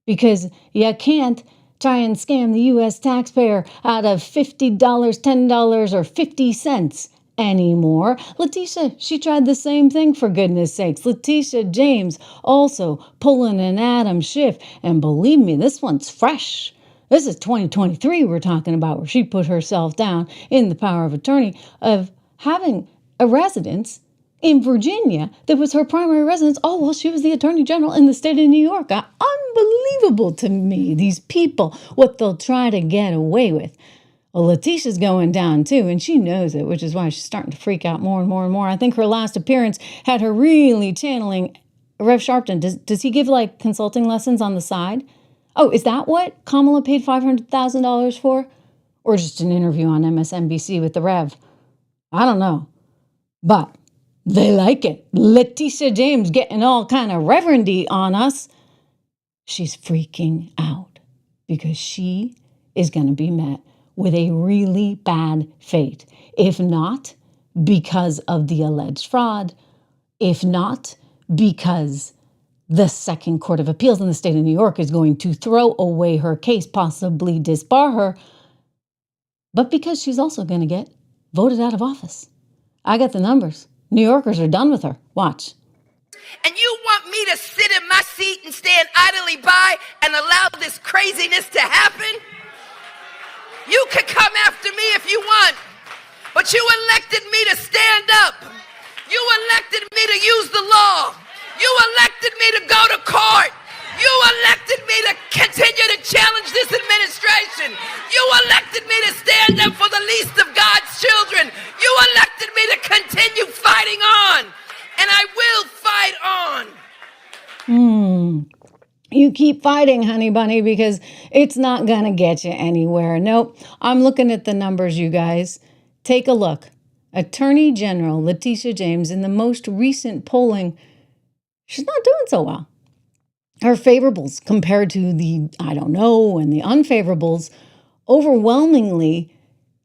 because you can't try and scam the U.S. taxpayer out of $50, $10, or 50 cents anymore. Letitia, she tried the same thing, for goodness sakes. Letitia James also pulling an Adam Schiff. And believe me, this one's fresh. This is 2023 we're talking about, where she put herself down in the power of attorney of having a residence in Virginia that was her primary residence. Oh, well, she was the attorney general in the state of New York. Unbelievable to me, these people, what they'll try to get away with. Well, Letitia's going down too, and she knows it, which is why she's starting to freak out more and more and more. I think her last appearance had her really channeling Rev Sharpton. Does he give consulting lessons on the side? Oh, is that what Kamala paid $500,000 for? Or just an interview on MSNBC with the Rev? I don't know. But they like it. Letitia James getting all kind of reverendy on us. She's freaking out because she is going to be met with a really bad fate. If not because of the alleged fraud, if not because the Second Court of Appeals in the state of New York is going to throw away her case, possibly disbar her, but because she's also going to get voted out of office. I got the numbers. New Yorkers are done with her. Watch. And you want me to sit in my seat and stand idly by and allow this craziness to happen? You can come after me if you want, but you elected me to stand up. You elected me to use the law. You elected me to go to court. You elected me to continue to challenge this administration. You elected me to stand up for the least of God's children. You elected me to continue fighting on, and I will fight on. You keep fighting, honey bunny, because it's not going to get you anywhere. Nope. I'm looking at the numbers, you guys. Take a look. Attorney General Letitia James, in the most recent polling, she's not doing so well. Her favorables compared to the I don't know and the unfavorables, overwhelmingly,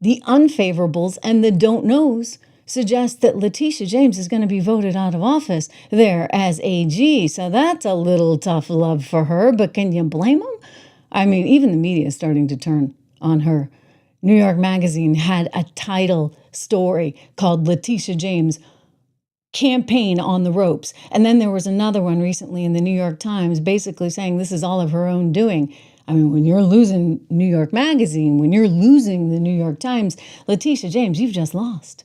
the unfavorables and the don't knows suggest that Letitia James is going to be voted out of office there as AG. So that's a little tough love for her, but can you blame them? I mean, even the media is starting to turn on her. New York Magazine had a title story called Letitia James Campaign on the Ropes. And then there was another one recently in the New York Times basically saying this is all of her own doing. I mean, when you're losing New York Magazine, when you're losing the New York Times, Letitia James, you've just lost.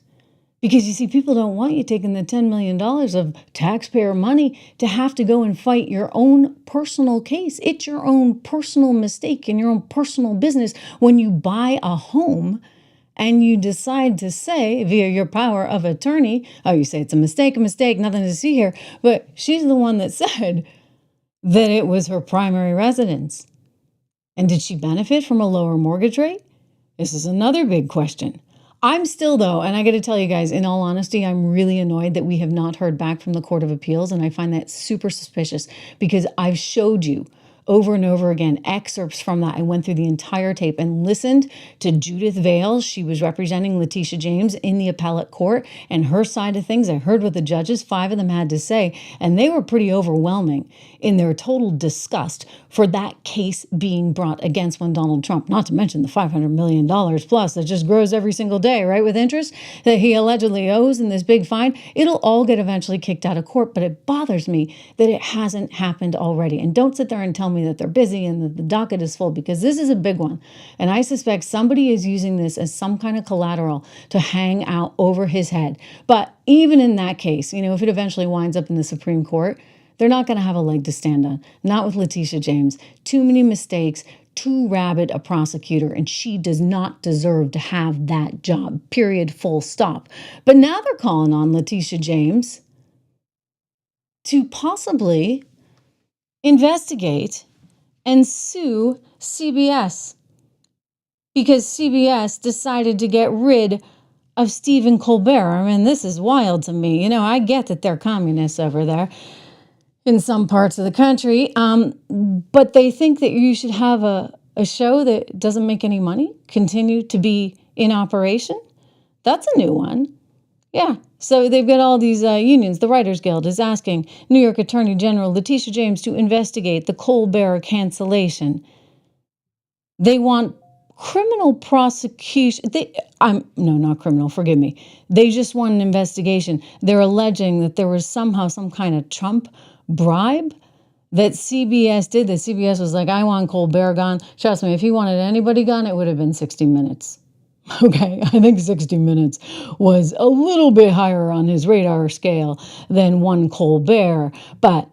Because you see, people don't want you taking the $10 million of taxpayer money to have to go and fight your own personal case. It's your own personal mistake and your own personal business when you buy a home and you decide to say via your power of attorney, oh, you say it's a mistake, nothing to see here. But she's the one that said that it was her primary residence. And did she benefit from a lower mortgage rate? This is another big question. I'm still, though, and I got to tell you guys, in all honesty, I'm really annoyed that we have not heard back from the Court of Appeals, and I find that super suspicious because I've showed you over and over again excerpts from that. I went through the entire tape and listened to Judith Vales. She was representing Letitia James in the appellate court and her side of things. I heard what the judges, 5 of them, had to say, and they were pretty overwhelming in their total disgust for that case being brought against one Donald Trump, not to mention the $500 million plus that just grows every single day, right, with interest that he allegedly owes in this big fine. It'll all get eventually kicked out of court, but it bothers me that it hasn't happened already. And don't sit there and tell me that they're busy and that the docket is full, because this is a big one. And I suspect somebody is using this as some kind of collateral to hang out over his head. But even in that case, you know, if it eventually winds up in the Supreme Court, they're not going to have a leg to stand on. Not with Letitia James. Too many mistakes, too rabid a prosecutor, and she does not deserve to have that job, period, full stop. But now they're calling on Letitia James to possibly investigate and sue CBS because CBS decided to get rid of Stephen Colbert. I mean, this is wild to me. You know, I get that they're communists over there in some parts of the country, but they think that you should have a show that doesn't make any money continue to be in operation. That's a new one. Yeah, so they've got all these unions. The Writers Guild is asking New York Attorney General Letitia James to investigate the Colbert cancellation. They want criminal prosecution. Not criminal, forgive me. They just want an investigation. They're alleging that there was somehow some kind of Trump bribe that CBS did. That CBS was like, I want Colbert gone. Trust me, if he wanted anybody gone, it would have been 60 Minutes. Okay, I think 60 Minutes was a little bit higher on his radar scale than one Colbert. But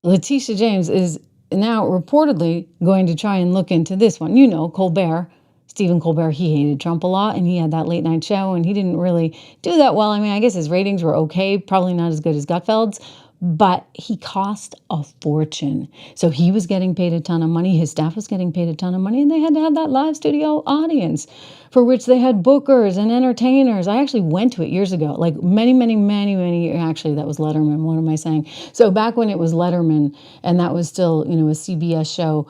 Letitia James is now reportedly going to try and look into this one. You know, Colbert, Stephen Colbert, he hated Trump a lot, and he had that late night show, and he didn't really do that well. I mean, I guess his ratings were okay, probably not as good as Gutfeld's, but he cost a fortune. So he was getting paid a ton of money. His staff was getting paid a ton of money, and they had to have that live studio audience for which they had bookers and entertainers. I actually went to it years ago, like many, actually that was Letterman. What am I saying? So back when it was Letterman and that was still, you know, a CBS show,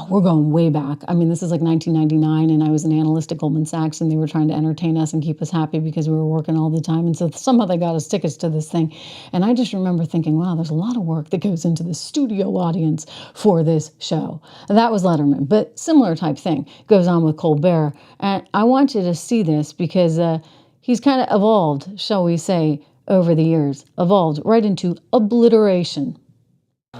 we're going way back. I mean, this is like 1999, and I was an analyst at Goldman Sachs, and they were trying to entertain us and keep us happy because we were working all the time. And so somehow they got us tickets to this thing. And I just remember thinking, wow, there's a lot of work that goes into the studio audience for this show. And that was Letterman. But similar type thing goes on with Colbert. And I want you to see this because he's kind of evolved, shall we say, over the years. Evolved right into obliteration.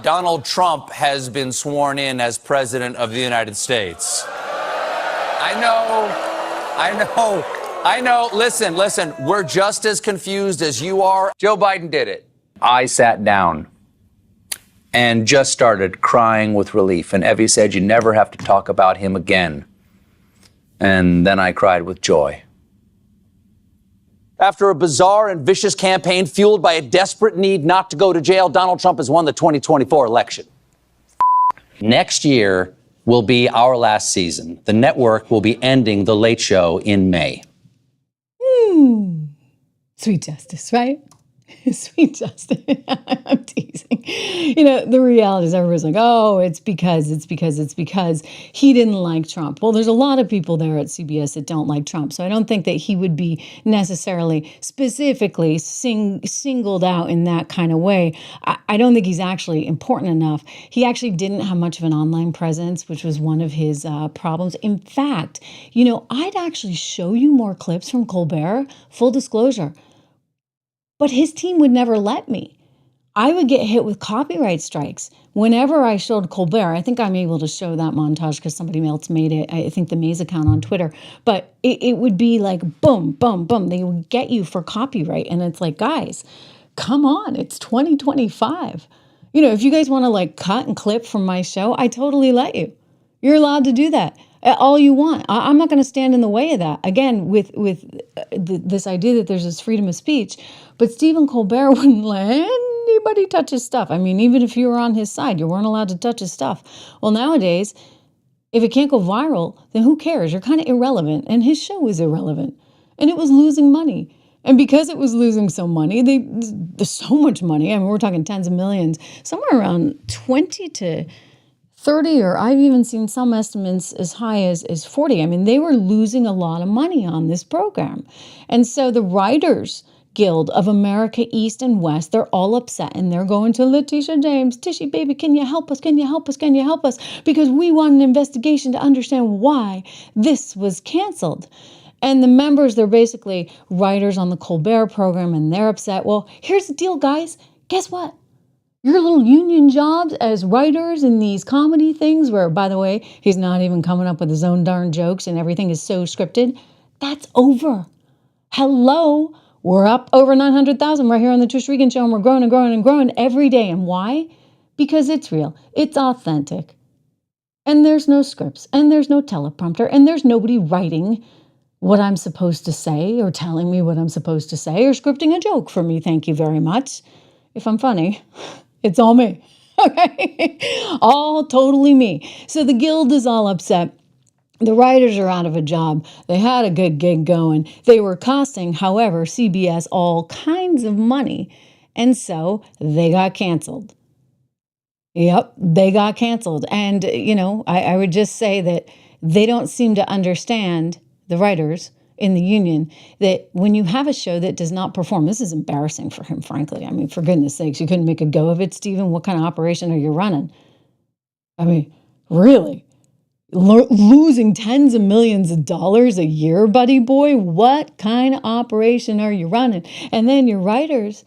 Donald Trump has been sworn in as President of the United States. I know. Listen. We're just as confused as you are. Joe Biden did it. I sat down and just started crying with relief. And Evie said, you never have to talk about him again. And then I cried with joy. After a bizarre and vicious campaign fueled by a desperate need not to go to jail, Donald Trump has won the 2024 election. Next year will be our last season. The network will be ending The Late Show in May. Sweet justice, right? Sweet justice. I'm teasing. You know, the reality is everybody's like, oh, it's because he didn't like Trump. Well, there's a lot of people there at CBS that don't like Trump. So I don't think that he would be necessarily specifically singled out in that kind of way. I don't think he's actually important enough. He actually didn't have much of an online presence, which was one of his problems. In fact, you know, I'd actually show you more clips from Colbert, full disclosure. But his team would never let me. I would get hit with copyright strikes. Whenever I showed Colbert, I think I'm able to show that montage because somebody else made it. I think the Maze account on Twitter. But it would be like boom, boom, boom. They would get you for copyright. And it's like, guys, come on. It's 2025. You know, if you guys want to like cut and clip from my show, I totally let you. You're allowed to do that. All you want. I'm not going to stand in the way of that. Again, with this idea that there's this freedom of speech, but Stephen Colbert wouldn't let anybody touch his stuff. I mean, even if you were on his side, you weren't allowed to touch his stuff. Well, nowadays, if it can't go viral, then who cares? You're kind of irrelevant. And his show was irrelevant. And it was losing money. And because it was losing so money, there's so much money. I mean, we're talking tens of millions, somewhere around 20 to 30, or I've even seen some estimates as high as 40. I mean, they were losing a lot of money on this program. And so the Writers Guild of America East and West, they're all upset and they're going to Letitia James, Tishy baby, can you help us? Can you help us? Can you help us? Because we want an investigation to understand why this was canceled. And the members, they're basically writers on the Colbert program and they're upset. Well, here's the deal, guys. Guess what? Your little union jobs as writers in these comedy things where, by the way, he's not even coming up with his own darn jokes and everything is so scripted, that's over. Hello, we're up over 900,000 right here on the Trish Regan Show, and we're growing and growing and growing every day. And why? Because it's real. It's authentic. And there's no scripts, and there's no teleprompter, and there's nobody writing what I'm supposed to say or telling me what I'm supposed to say or scripting a joke for me. Thank you very much. If I'm funny. It's all me, okay? All totally me. So the Guild is all upset. The writers are out of a job. They had a good gig going. They were costing, however, CBS all kinds of money. And so they got canceled. Yep, they got canceled. And, you know, I would just say that they don't seem to understand, the writers in the union, that when you have a show that does not perform, this is embarrassing for him, frankly. I mean, for goodness sakes, you couldn't make a go of it, Stephen. What kind of operation are you running? I mean, really? Losing tens of millions of dollars a year, buddy boy? What kind of operation are you running? And then your writers,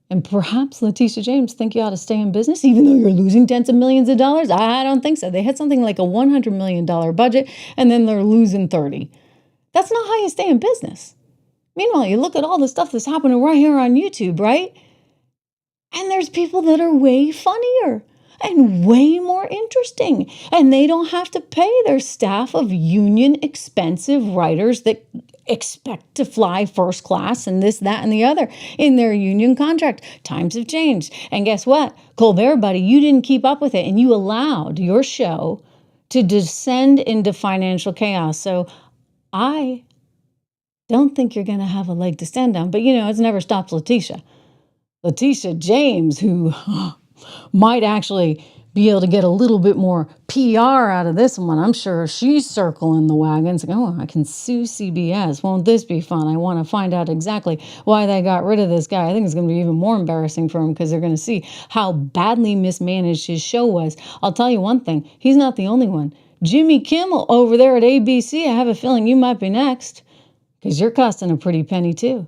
and perhaps Letitia James, think you ought to stay in business, even though you're losing tens of millions of dollars? I don't think so. They had something like a $100 million budget, and then they're losing 30. That's not how you stay in business. Meanwhile, you look at all the stuff that's happening right here on YouTube, right? And there's people that are way funnier and way more interesting. And they don't have to pay their staff of union expensive writers that expect to fly first class and this, that, and the other in their union contract. Times have changed. And guess what? Colbert, buddy, you didn't keep up with it. And you allowed your show to descend into financial chaos. So I don't think you're going to have a leg to stand on. But, you know, it's never stopped Letitia. Letitia James, who might actually be able to get a little bit more PR out of this one. I'm sure she's circling the wagons. Oh, I can sue CBS. Won't this be fun? I want to find out exactly why they got rid of this guy. I think it's going to be even more embarrassing for him because they're going to see how badly mismanaged his show was. I'll tell you one thing. He's not the only one. Jimmy Kimmel over there at ABC, I have a feeling you might be next because you're costing a pretty penny too.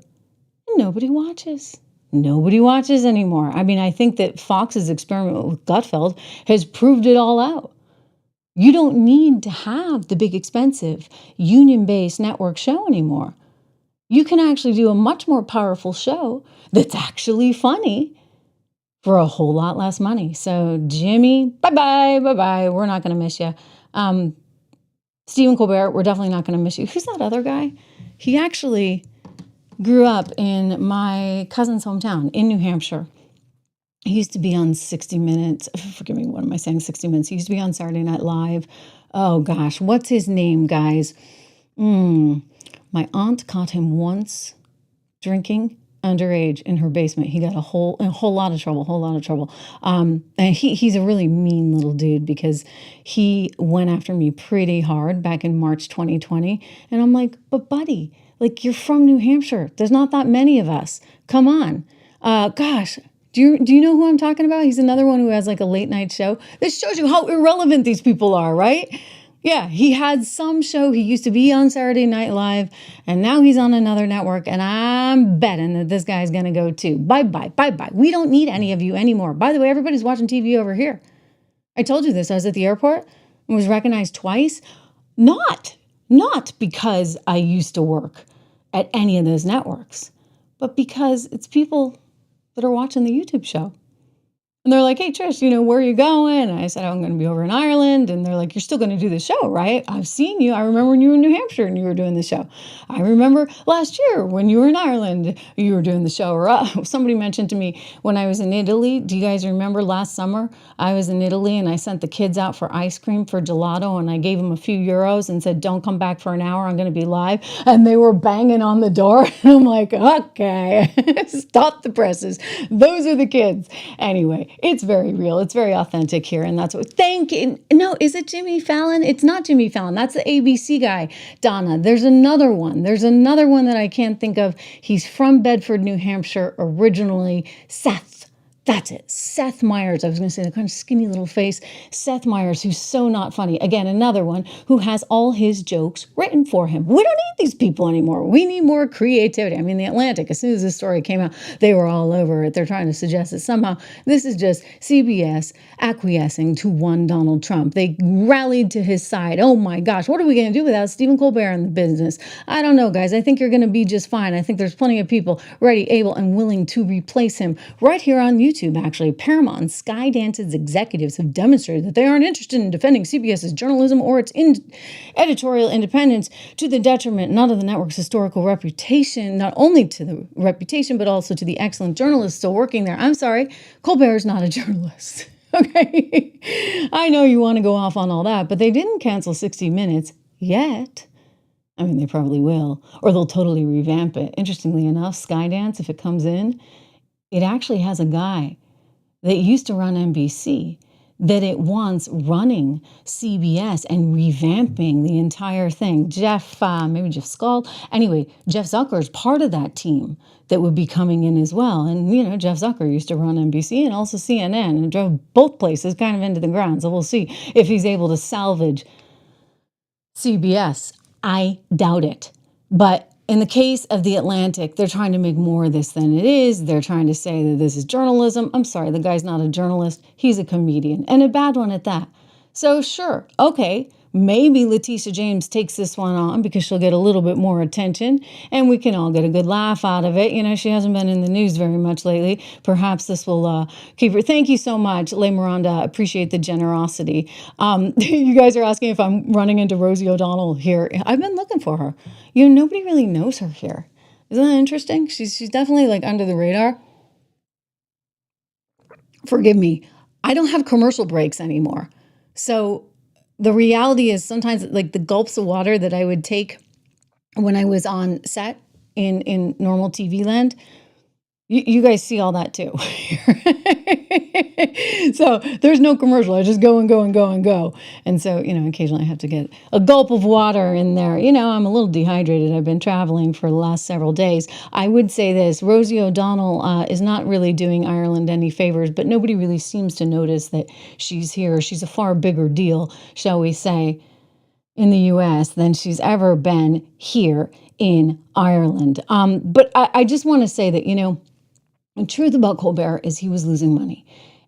And nobody watches. Nobody watches anymore. I mean, I think that Fox's experiment with Gutfeld has proved it all out. You don't need to have the big, expensive, union-based network show anymore. You can actually do a much more powerful show that's actually funny for a whole lot less money. So, Jimmy, bye-bye, bye-bye. We're not going to miss you. Stephen Colbert, we're definitely not going to miss you. Who's that other guy? He actually grew up in my cousin's hometown in New Hampshire. He used to be on 60 Minutes. Forgive me, what am I saying? 60 Minutes. He used to be on Saturday Night Live. Oh, gosh. What's his name, guys? My aunt caught him once drinking underage in her basement. He got a whole lot of trouble. And he's a really mean little dude because he went after me pretty hard back in March 2020. And I'm like, but buddy, like, you're from New Hampshire. There's not that many of us. Come on. Gosh. Do you know who I'm talking about? He's another one who has like a late night show. This shows you how irrelevant these people are, right? Yeah, he had some show. He used to be on Saturday Night Live, and now he's on another network, and I'm betting that this guy's going to go too. Bye-bye, bye-bye. We don't need any of you anymore. By the way, everybody's watching TV over here. I told you this. I was at the airport and was recognized twice. Not because I used to work at any of those networks, but because it's people that are watching the YouTube show. And they're like, hey, Trish, where are you going? And I said, I'm going to be over in Ireland. And they're like, you're still going to do the show, right? I've seen you. I remember when you were in New Hampshire and you were doing the show. I remember last year when you were in Ireland, you were doing the show. Or somebody mentioned to me when I was in Italy. Do you guys remember last summer? I was in Italy and I sent the kids out for ice cream for gelato. And I gave them a few euros and said, don't come back for an hour. I'm going to be live. And they were banging on the door. And I'm like, okay, stop the presses. Those are the kids. Anyway, it's very real. It's very authentic here. And that's what, thank you. No, is it Jimmy Fallon? It's not Jimmy Fallon. That's the ABC guy, Donna. There's another one. That I can't think of. He's from Bedford, New Hampshire, originally. Seth. That's it. Seth Meyers. I was going to say the kind of skinny little face. Seth Meyers, who's so not funny. Again, another one who has all his jokes written for him. We don't need these people anymore. We need more creativity. I mean, The Atlantic, as soon as this story came out, they were all over it. They're trying to suggest that somehow this is just CBS acquiescing to one Donald Trump. They rallied to his side. Oh my gosh, what are we going to do without Stephen Colbert in the business? I don't know, guys. I think you're going to be just fine. I think there's plenty of people ready, able, and willing to replace him right here on YouTube. Actually, Paramount and Skydance's executives have demonstrated that they aren't interested in defending CBS's journalism or its editorial independence to the detriment not of the network's historical reputation, not only to the reputation, but also to the excellent journalists still working there. I'm sorry, Colbert is not a journalist. Okay, I know you want to go off on all that, but they didn't cancel 60 Minutes yet. I mean, they probably will, or they'll totally revamp it. Interestingly enough, Skydance, if it comes in, it actually has a guy that used to run NBC that it wants running CBS and revamping the entire thing. Maybe Jeff Skull. Anyway, Jeff Zucker is part of that team that would be coming in as well. And, Jeff Zucker used to run NBC and also CNN and drove both places kind of into the ground. So we'll see if he's able to salvage CBS. I doubt it. But in the case of The Atlantic, they're trying to make more of this than it is. They're trying to say that this is journalism. I'm sorry, the guy's not a journalist. He's a comedian, and a bad one at that. So sure, okay, maybe Letitia James takes this one on because she'll get a little bit more attention, and we can all get a good laugh out of it. She hasn't been in the news very much lately. Perhaps this will keep her. Thank you so much, Le Miranda. Appreciate the generosity. You guys are asking if I'm running into Rosie O'Donnell here. I've been looking for her. Nobody really knows her here. Isn't that interesting? She's definitely like under the radar. Forgive me. I don't have commercial breaks anymore. So the reality is sometimes like the gulps of water that I would take when I was on set in normal TV land, you guys see all that too. So there's no commercial. I just go and go and go and go. And so, occasionally I have to get a gulp of water in there. I'm a little dehydrated. I've been traveling for the last several days. I would say this, Rosie O'Donnell is not really doing Ireland any favors, but nobody really seems to notice that she's here. She's a far bigger deal, shall we say, in the U.S. than she's ever been here in Ireland. But I just want to say that, the truth about Colbert is he was losing money.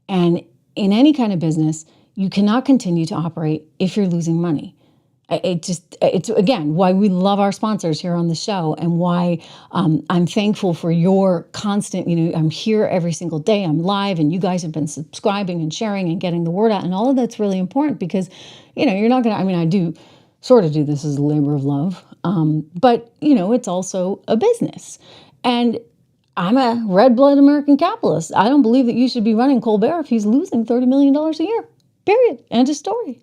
And in any kind of business, you cannot continue to operate if you're losing money. It's again, why we love our sponsors here on the show, and why I'm thankful for your constant, I'm here every single day, I'm live, and you guys have been subscribing and sharing and getting the word out. And all of that's really important because, you're not going to, I do sort of do this as a labor of love. But, it's also a business. And I'm a red-blooded American capitalist. I don't believe that you should be running Colbert if he's losing $30 million a year. Period. End of story.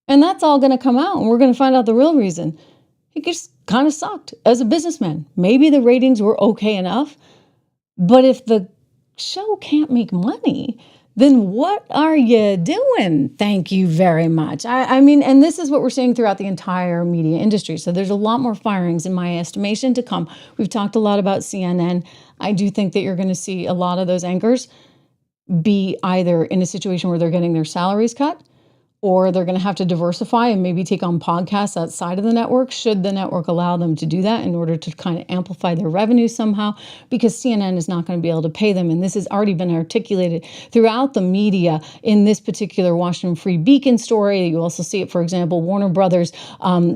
And that's all going to come out, and we're going to find out the real reason. He just kind of sucked as a businessman. Maybe the ratings were okay enough, but if the show can't make money, then what are you doing? Thank you very much. I mean, and this is what we're seeing throughout the entire media industry. So there's a lot more firings in my estimation to come. We've talked a lot about CNN. I do think that you're going to see a lot of those anchors be either in a situation where they're getting their salaries cut, or they're going to have to diversify and maybe take on podcasts outside of the network, should the network allow them to do that in order to kind of amplify their revenue somehow, because CNN is not going to be able to pay them. And this has already been articulated throughout the media in this particular Washington Free Beacon story. You also see it, for example, Warner Brothers,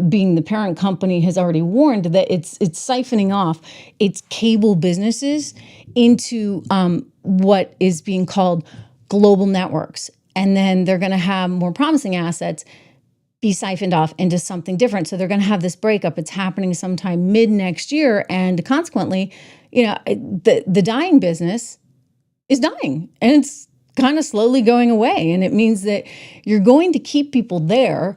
being the parent company, has already warned that it's siphoning off its cable businesses into what is being called global networks. And then they're going to have more promising assets be siphoned off into something different. So they're going to have this breakup. It's happening sometime mid next year. And consequently, the dying business is dying. And it's kind of slowly going away. And it means that you're going to keep people there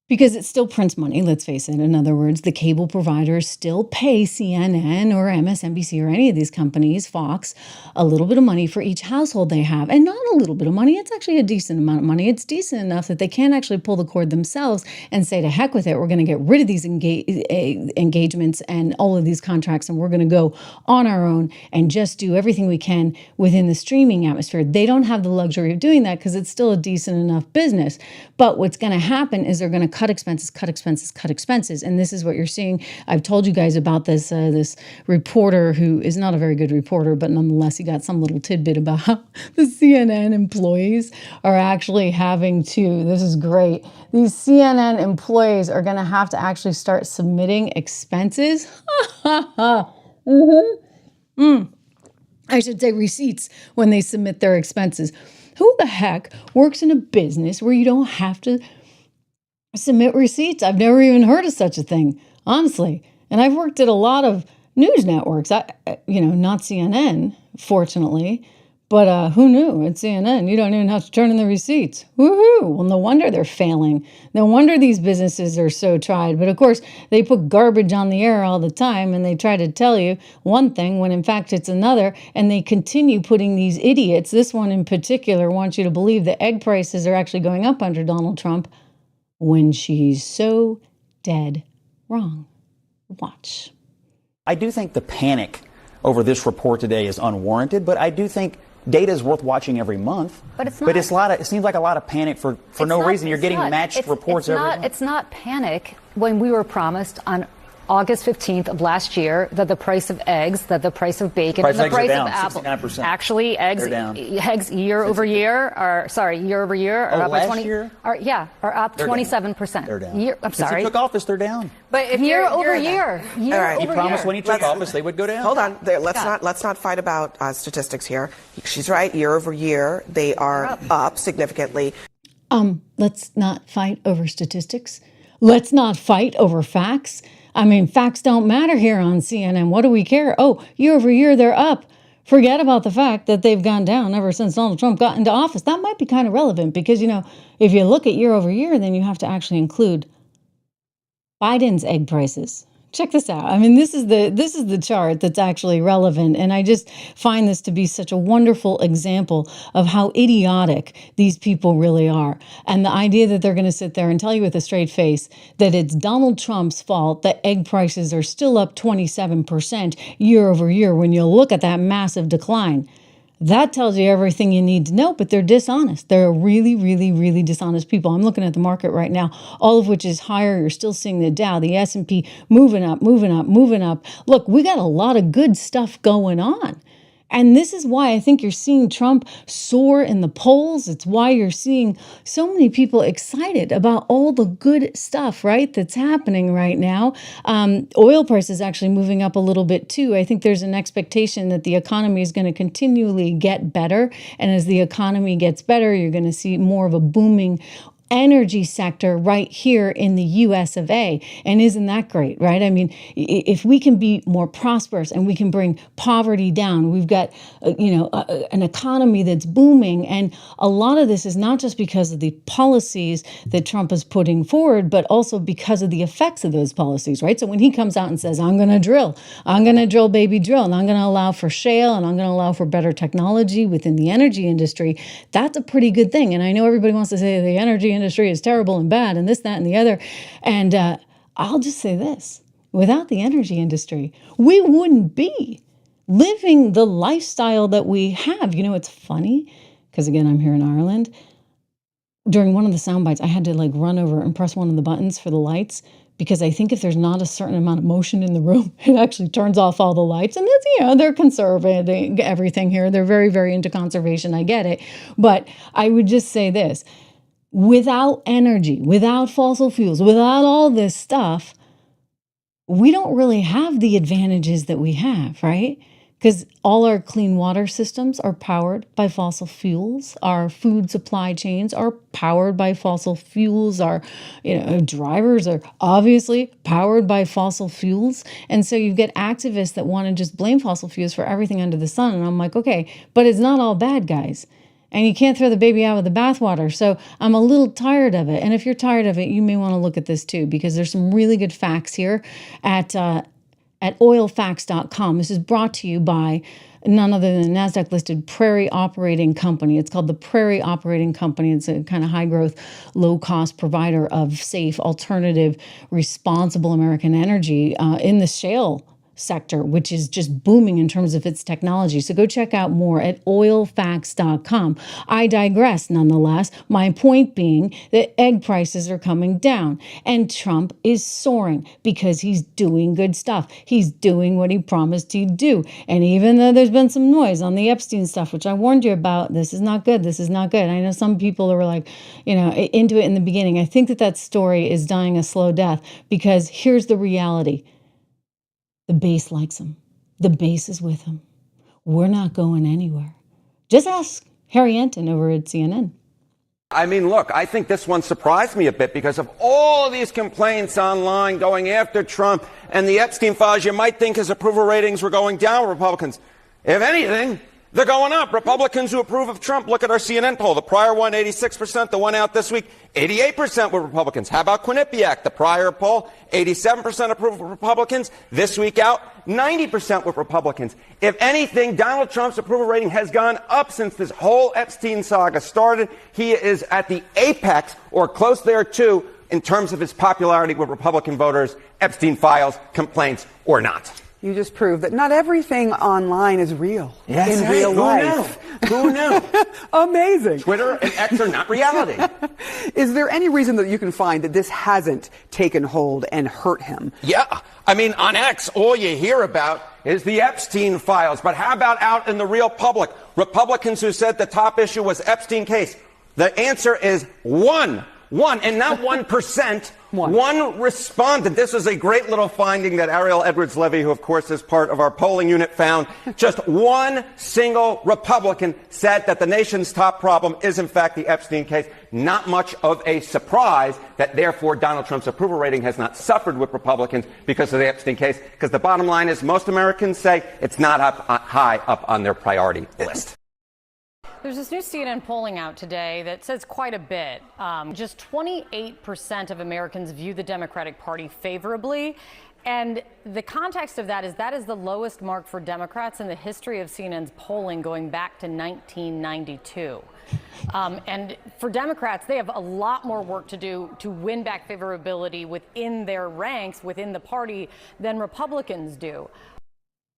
because it still prints money, let's face it. In other words, the cable providers still pay CNN or MSNBC or any of these companies, Fox, a little bit of money for each household they have. And not a little bit of money. It's actually a decent amount of money. It's decent enough that they can't actually pull the cord themselves and say, to heck with it, we're going to get rid of these engagements and all of these contracts, and we're going to go on our own and just do everything we can within the streaming atmosphere. They don't have the luxury of doing that because it's still a decent enough business. But what's going to happen is they're going to cut expenses. And this is what you're seeing. I've told you guys about this this reporter who is not a very good reporter, but nonetheless, he got some little tidbit about how the CNN employees are actually having to, this is great, these CNN employees are going to have to actually start submitting expenses. I should say receipts when they submit their expenses. Who the heck works in a business where you don't have to submit receipts? I've never even heard of such a thing, honestly. And I've worked at a lot of news networks, not CNN, fortunately, but who knew at CNN, you don't even have to turn in the receipts. Woohoo! Well, no wonder they're failing. No wonder these businesses are so tried. But of course, they put garbage on the air all the time, and they try to tell you one thing when in fact it's another, and they continue putting these idiots, this one in particular, wants you to believe that egg prices are actually going up under Donald Trump, when she's so dead wrong. Watch. I do think the panic over this report today is unwarranted, but I do think data is worth watching every month. But it's not. But it seems like a lot of panic for no reason. You're getting matched reports every month. It's not panic when we were promised on August 15th of last year that the price of eggs, that the price of bacon, and the price of apple. 69%. Actually, eggs year over year are up by 20. Are up 27%. They're down. I'm sorry. Since he took office, they're down. But if year over year. All right. He promised when he took office they would go down. Hold on. Let's not fight about statistics here. She's right. Year over year, they are up significantly. Let's not fight over statistics. Let's not fight over facts. I mean, facts don't matter here on CNN. What do we care? Oh, year over year, they're up. Forget about the fact that they've gone down ever since Donald Trump got into office. That might be kind of relevant because, if you look at year over year, then you have to actually include Biden's egg prices. Check this out. I mean, this is the chart that's actually relevant. And I just find this to be such a wonderful example of how idiotic these people really are. And the idea that they're going to sit there and tell you with a straight face that it's Donald Trump's fault that egg prices are still up 27% year over year when you look at that massive decline. That tells you everything you need to know, but they're dishonest. They're really, really, really dishonest people. I'm looking at the market right now, all of which is higher. You're still seeing the Dow, the S&P moving up. Look, we got a lot of good stuff going on. And this is why I think you're seeing Trump soar in the polls. It's why you're seeing so many people excited about all the good stuff, right, that's happening right now. Oil prices actually moving up a little bit too. I think there's an expectation that the economy is going to continually get better. And as the economy gets better, you're going to see more of a booming energy sector right here in the US of A. And isn't that great, right? I mean, if we can be more prosperous and we can bring poverty down, we've got, an economy that's booming. And a lot of this is not just because of the policies that Trump is putting forward, but also because of the effects of those policies, right? So when he comes out and says, I'm going to drill, baby, drill, and I'm going to allow for shale, and I'm going to allow for better technology within the energy industry, that's a pretty good thing. And I know everybody wants to say the energy industry is terrible and bad and this, that, and the other. And I'll just say this. Without the energy industry, we wouldn't be living the lifestyle that we have. It's funny because, again, I'm here in Ireland. During one of the sound bites, I had to run over and press one of the buttons for the lights because I think if there's not a certain amount of motion in the room, it actually turns off all the lights. And that's, they're conserving everything here. They're very, very into conservation. I get it. But I would just say this. Without energy, without fossil fuels, without all this stuff, we don't really have the advantages that we have, right? Because all our clean water systems are powered by fossil fuels. Our food supply chains are powered by fossil fuels. Our drivers are obviously powered by fossil fuels. And so you get activists that want to just blame fossil fuels for everything under the sun. And I'm like, okay, but it's not all bad, guys. And you can't throw the baby out with the bathwater. So I'm a little tired of it. And if you're tired of it, you may want to look at this too, because there's some really good facts here at oilfacts.com. This is brought to you by none other than the NASDAQ-listed Prairie Operating Company. It's called the Prairie Operating Company. It's a kind of high-growth, low-cost provider of safe, alternative, responsible American energy in the shale sector, which is just booming in terms of its technology. So go check out more at oilfacts.com. I digress nonetheless. My point being that egg prices are coming down and Trump is soaring because he's doing good stuff. He's doing what he promised he'd do. And even though there's been some noise on the Epstein stuff, which I warned you about, this is not good. This is not good. I know some people are into it in the beginning. I think that story is dying a slow death because here's the reality. The base likes him. The base is with him. We're not going anywhere. Just ask Harry Enton over at CNN. I mean, look, I think this one surprised me a bit because of all of these complaints online going after Trump and the Epstein files. You might think his approval ratings were going down with Republicans. If anything, they're going up. Republicans who approve of Trump, look at our CNN poll. The prior one, 86%. The one out this week, 88% were Republicans. How about Quinnipiac? The prior poll, 87% approve of Republicans. This week out, 90% with Republicans. If anything, Donald Trump's approval rating has gone up since this whole Epstein saga started. He is at the apex or close there too in terms of his popularity with Republican voters, Epstein files, complaints, or not. You just proved that not everything online is real. Yes, in real life. Who knew? Amazing. Twitter and X are not reality. Is there any reason that you can find that this hasn't taken hold and hurt him? Yeah. I mean, on X, all you hear about is the Epstein files. But how about out in the real public? Republicans who said the top issue was Epstein case. The answer is one, and not 1%. One responded. This is a great little finding that Ariel Edwards-Levy, who of course is part of our polling unit, found. Just one single Republican said that the nation's top problem is in fact the Epstein case. Not much of a surprise that therefore Donald Trump's approval rating has not suffered with Republicans because of the Epstein case. Because the bottom line is most Americans say it's not high up on their priority list. There's this new CNN polling out today that says quite a bit. Just 28% of Americans view the Democratic Party favorably. And the context of that is the lowest mark for Democrats in the history of CNN's polling going back to 1992. And for Democrats, they have a lot more work to do to win back favorability within their ranks, within the party, than Republicans do.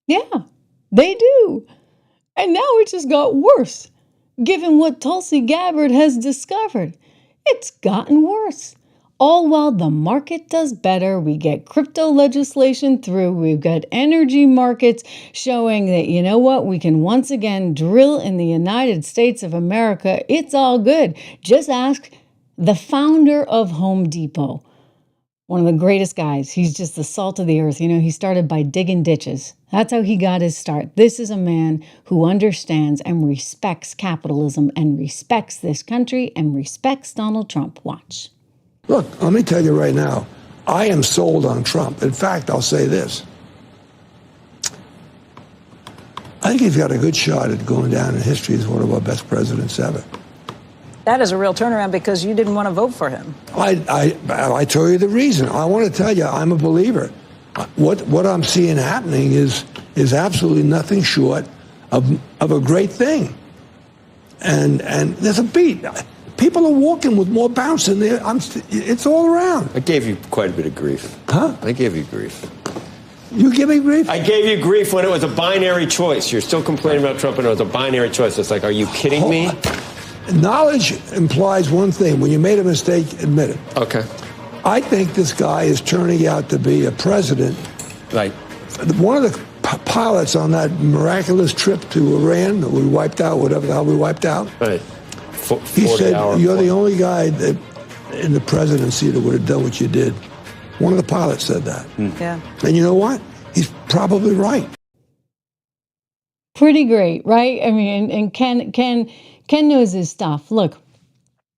Yeah, they do. And now it just got worse. Given what Tulsi Gabbard has discovered, it's gotten worse. All while the market does better. We get crypto legislation through. We've got energy markets showing that, you know what, we can once again drill in the United States of America. It's all good. Just ask the founder of Home Depot, one of the greatest guys. He's just the salt of the earth. You know, he started by digging ditches. That's how he got his start. This is a man who understands and respects capitalism and respects this country and respects Donald Trump. Watch. Look, let me tell you right now, I am sold on Trump. In fact, I'll say this. I think he's got a good shot at going down in history as one of our best presidents ever. That is a real turnaround because you didn't want to vote for him. I tell you the reason. I want to tell you, I'm a believer. What I'm seeing happening is absolutely nothing short of a great thing. And there's a beat. People are walking with more bounce in there. It's all around. I gave you quite a bit of grief. Huh? I gave you grief. You give me grief? I gave you grief when it was a binary choice. You're still complaining about Trump and it was a binary choice. It's like, are you kidding me? Knowledge implies one thing. When you made a mistake, admit it. Okay. I think this guy is turning out to be a president. Right. One of the pilots on that miraculous trip to Iran that we wiped out, whatever the hell we wiped out. Right. He said, you're the only guy that in the presidency that would have done what you did. One of the pilots said that. Yeah. And you know what? He's probably right. Pretty great, right? I mean, and Ken knows his stuff. Look,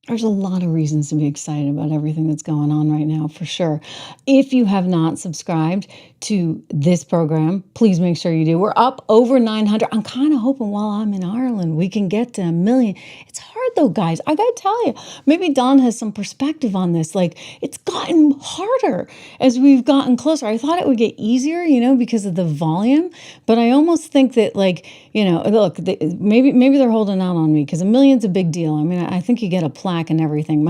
there's a lot of reasons to be excited about everything that's going on right now, for sure. If you have not subscribed to this program, please make sure you do. We're up over 900. I'm kind of hoping while I'm in Ireland, we can get to 1 million. It's hard though, guys. I gotta tell you, maybe Don has some perspective on this. Like, it's gotten harder as we've gotten closer. I thought it would get easier, you know, because of the volume, but I almost think that, like, you know, look, maybe they're holding out on me because 1 million's a big deal. I mean, I think you get a plaque and everything.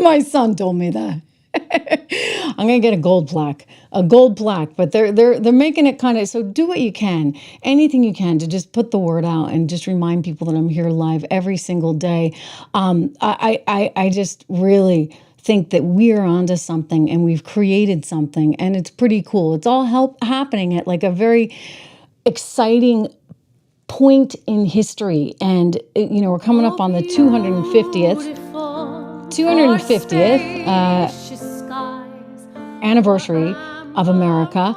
My son told me that. I'm gonna get a gold plaque, but they're making it kind of, so do what you can, anything you can to just put the word out and just remind people that I'm here live every single day. I just really think that we are onto something and we've created something and it's pretty cool. It's all happening at like a very exciting point in history, and you know, we're coming up on the 250th anniversary of America,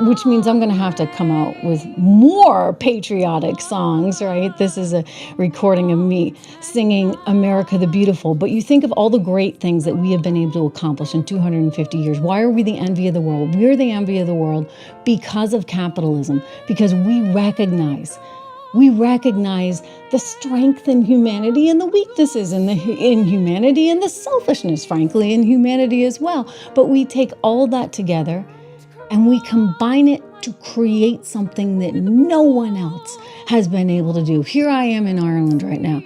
which means I'm going to have to come out with more patriotic songs, right? This is a recording of me singing America the Beautiful. But you think of all the great things that we have been able to accomplish in 250 years. Why are we the envy of the world? We're the envy of the world because of capitalism, because we recognize the strength in humanity and the weaknesses in humanity and the selfishness, frankly, in humanity as well. But we take all that together and we combine it to create something that no one else has been able to do. Here I am in Ireland right now.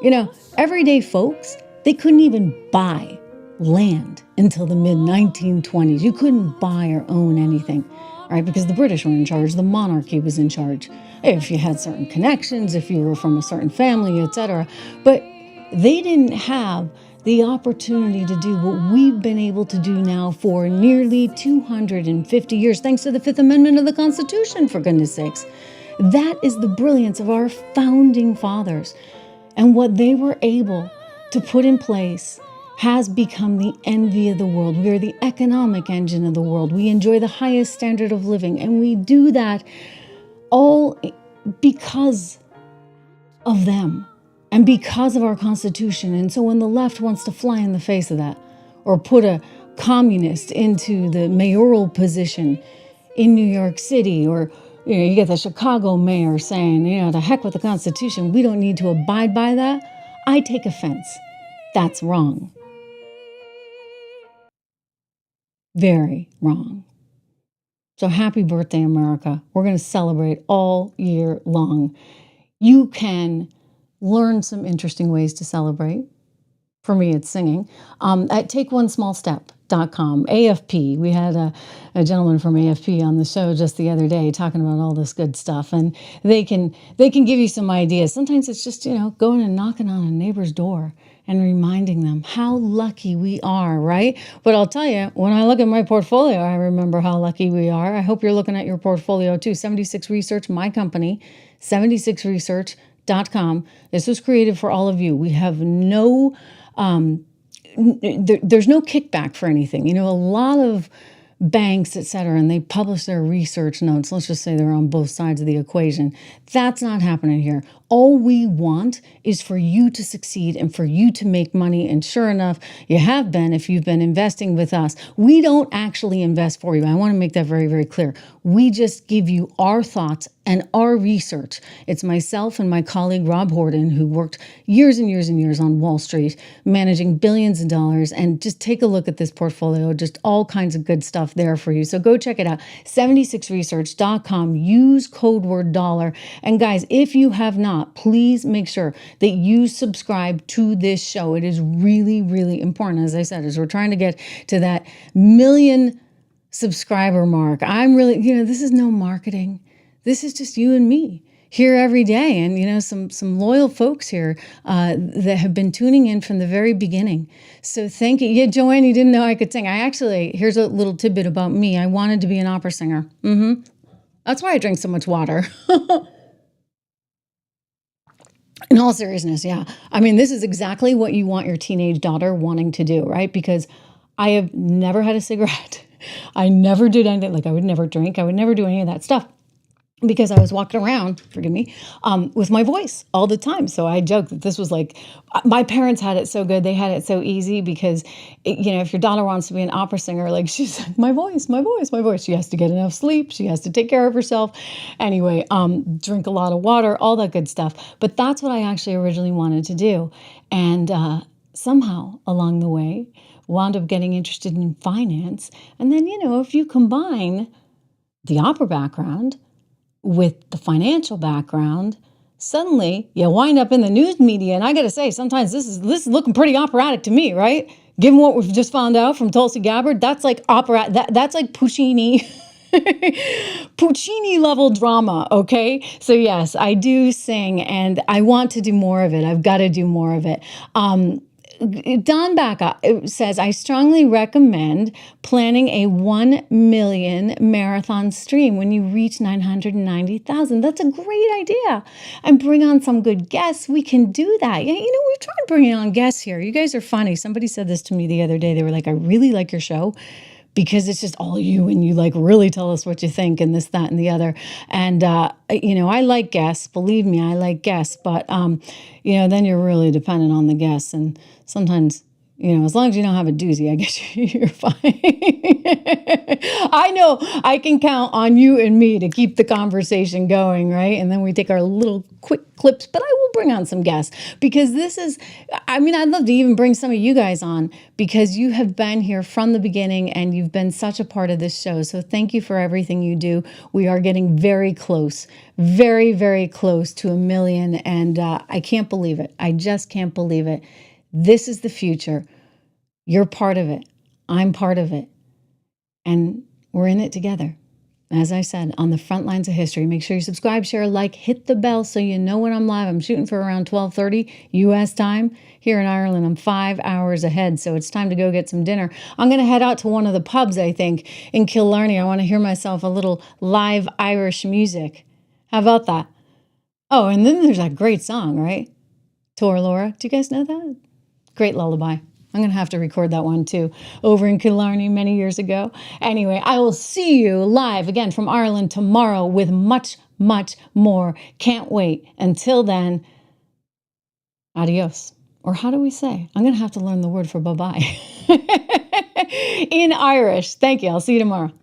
You know, everyday folks, they couldn't even buy land until the mid-1920s. You couldn't buy or own anything, right? Because the British were in charge, the monarchy was in charge. If you had certain connections, if you were from a certain family, etc. But they didn't have the opportunity to do what we've been able to do now for nearly 250 years, thanks to the Fifth Amendment of the Constitution, for goodness sakes. That is the brilliance of our founding fathers. And what they were able to put in place has become the envy of the world. We are the economic engine of the world. We enjoy the highest standard of living, and we do that all because of them and because of our Constitution. And so when the left wants to fly in the face of that or put a communist into the mayoral position in New York City, or you know, you get the Chicago mayor saying, you know, to heck with the Constitution, we don't need to abide by that, I take offense. That's wrong. Very wrong. So happy birthday, America. We're going to celebrate all year long. You can learn some interesting ways to celebrate. For me, it's singing. Take one small step. AFP. We had a gentleman from AFP on the show just the other day talking about all this good stuff, and they can give you some ideas. Sometimes it's just, going and knocking on a neighbor's door and reminding them how lucky we are, right? But I'll tell you, when I look at my portfolio, I remember how lucky we are. I hope you're looking at your portfolio too. 76 Research, my company, 76research.com. This was created for all of you. We have no there's no kickback for anything. A lot of banks, et cetera, and they publish their research notes. Let's just say they're on both sides of the equation. That's not happening here. All we want is for you to succeed and for you to make money. And sure enough, you have been if you've been investing with us. We don't actually invest for you. I want to make that very, very clear. We just give you our thoughts and our research. It's myself and my colleague Rob Horton, who worked years and years and years on Wall Street, managing billions of dollars. And just take a look at this portfolio, just all kinds of good stuff there for you. So go check it out, 76research.com. Use code word dollar. And guys, if you have not, please make sure that you subscribe to this show. It is really, really important. As I said, as we're trying to get to that 1 million subscriber mark, I'm really, this is no marketing. This is just you and me here every day. And, some loyal folks here that have been tuning in from the very beginning. So thank you. Yeah, Joanne, you didn't know I could sing. Here's a little tidbit about me. I wanted to be an opera singer. That's why I drink so much water. In all seriousness, yeah. This is exactly what you want your teenage daughter wanting to do, right? Because I have never had a cigarette. I never did anything. Like, I would never drink. I would never do any of that stuff because I was walking around, forgive me, with my voice all the time. So I joke that this was like, my parents had it so good. They had it so easy because, if your daughter wants to be an opera singer, like she's like, my voice. She has to get enough sleep. She has to take care of herself. Anyway, drink a lot of water, all that good stuff. But that's what I actually originally wanted to do. And somehow along the way, wound up getting interested in finance. And then, if you combine the opera background with the financial background, suddenly you wind up in the news media. And I got to say, sometimes this is looking pretty operatic to me, right? Given what we've just found out from Tulsi Gabbard, that's like opera. That's like Puccini level drama. Okay. So yes, I do sing and I want to do more of it. I've got to do more of it. Don Bacca says, I strongly recommend planning a 1 million marathon stream when you reach 990,000. That's a great idea. And bring on some good guests. We can do that. We've tried bringing on guests here. You guys are funny. Somebody said this to me the other day. They were like, I really like your show because it's just all you and you like really tell us what you think and this, that, and the other. And, I like guests. Believe me, I like guests. But, then you're really dependent on the guests. And sometimes, as long as you don't have a doozy, I guess you're fine. I know I can count on you and me to keep the conversation going, right? And then we take our little quick clips, but I will bring on some guests because I'd love to even bring some of you guys on because you have been here from the beginning and you've been such a part of this show. So thank you for everything you do. We are getting very close, very, very close to 1 million. And I can't believe it. I just can't believe it. This is the future. You're part of it. I'm part of it. And we're in it together. As I said, on the front lines of history. Make sure you subscribe, share, like, hit the bell so you know when I'm live. I'm shooting for around 12:30 U.S. time. Here in Ireland, I'm 5 hours ahead, so it's time to go get some dinner. I'm going to head out to one of the pubs, I think, in Killarney. I want to hear myself a little live Irish music. How about that? Oh, and then there's that great song, right? Tor Laura. Do you guys know that? Great lullaby. I'm going to have to record that one too, over in Killarney many years ago. Anyway, I will see you live again from Ireland tomorrow with much, much more. Can't wait. Until then, adios. Or how do we say? I'm going to have to learn the word for bye-bye. In Irish. Thank you. I'll see you tomorrow.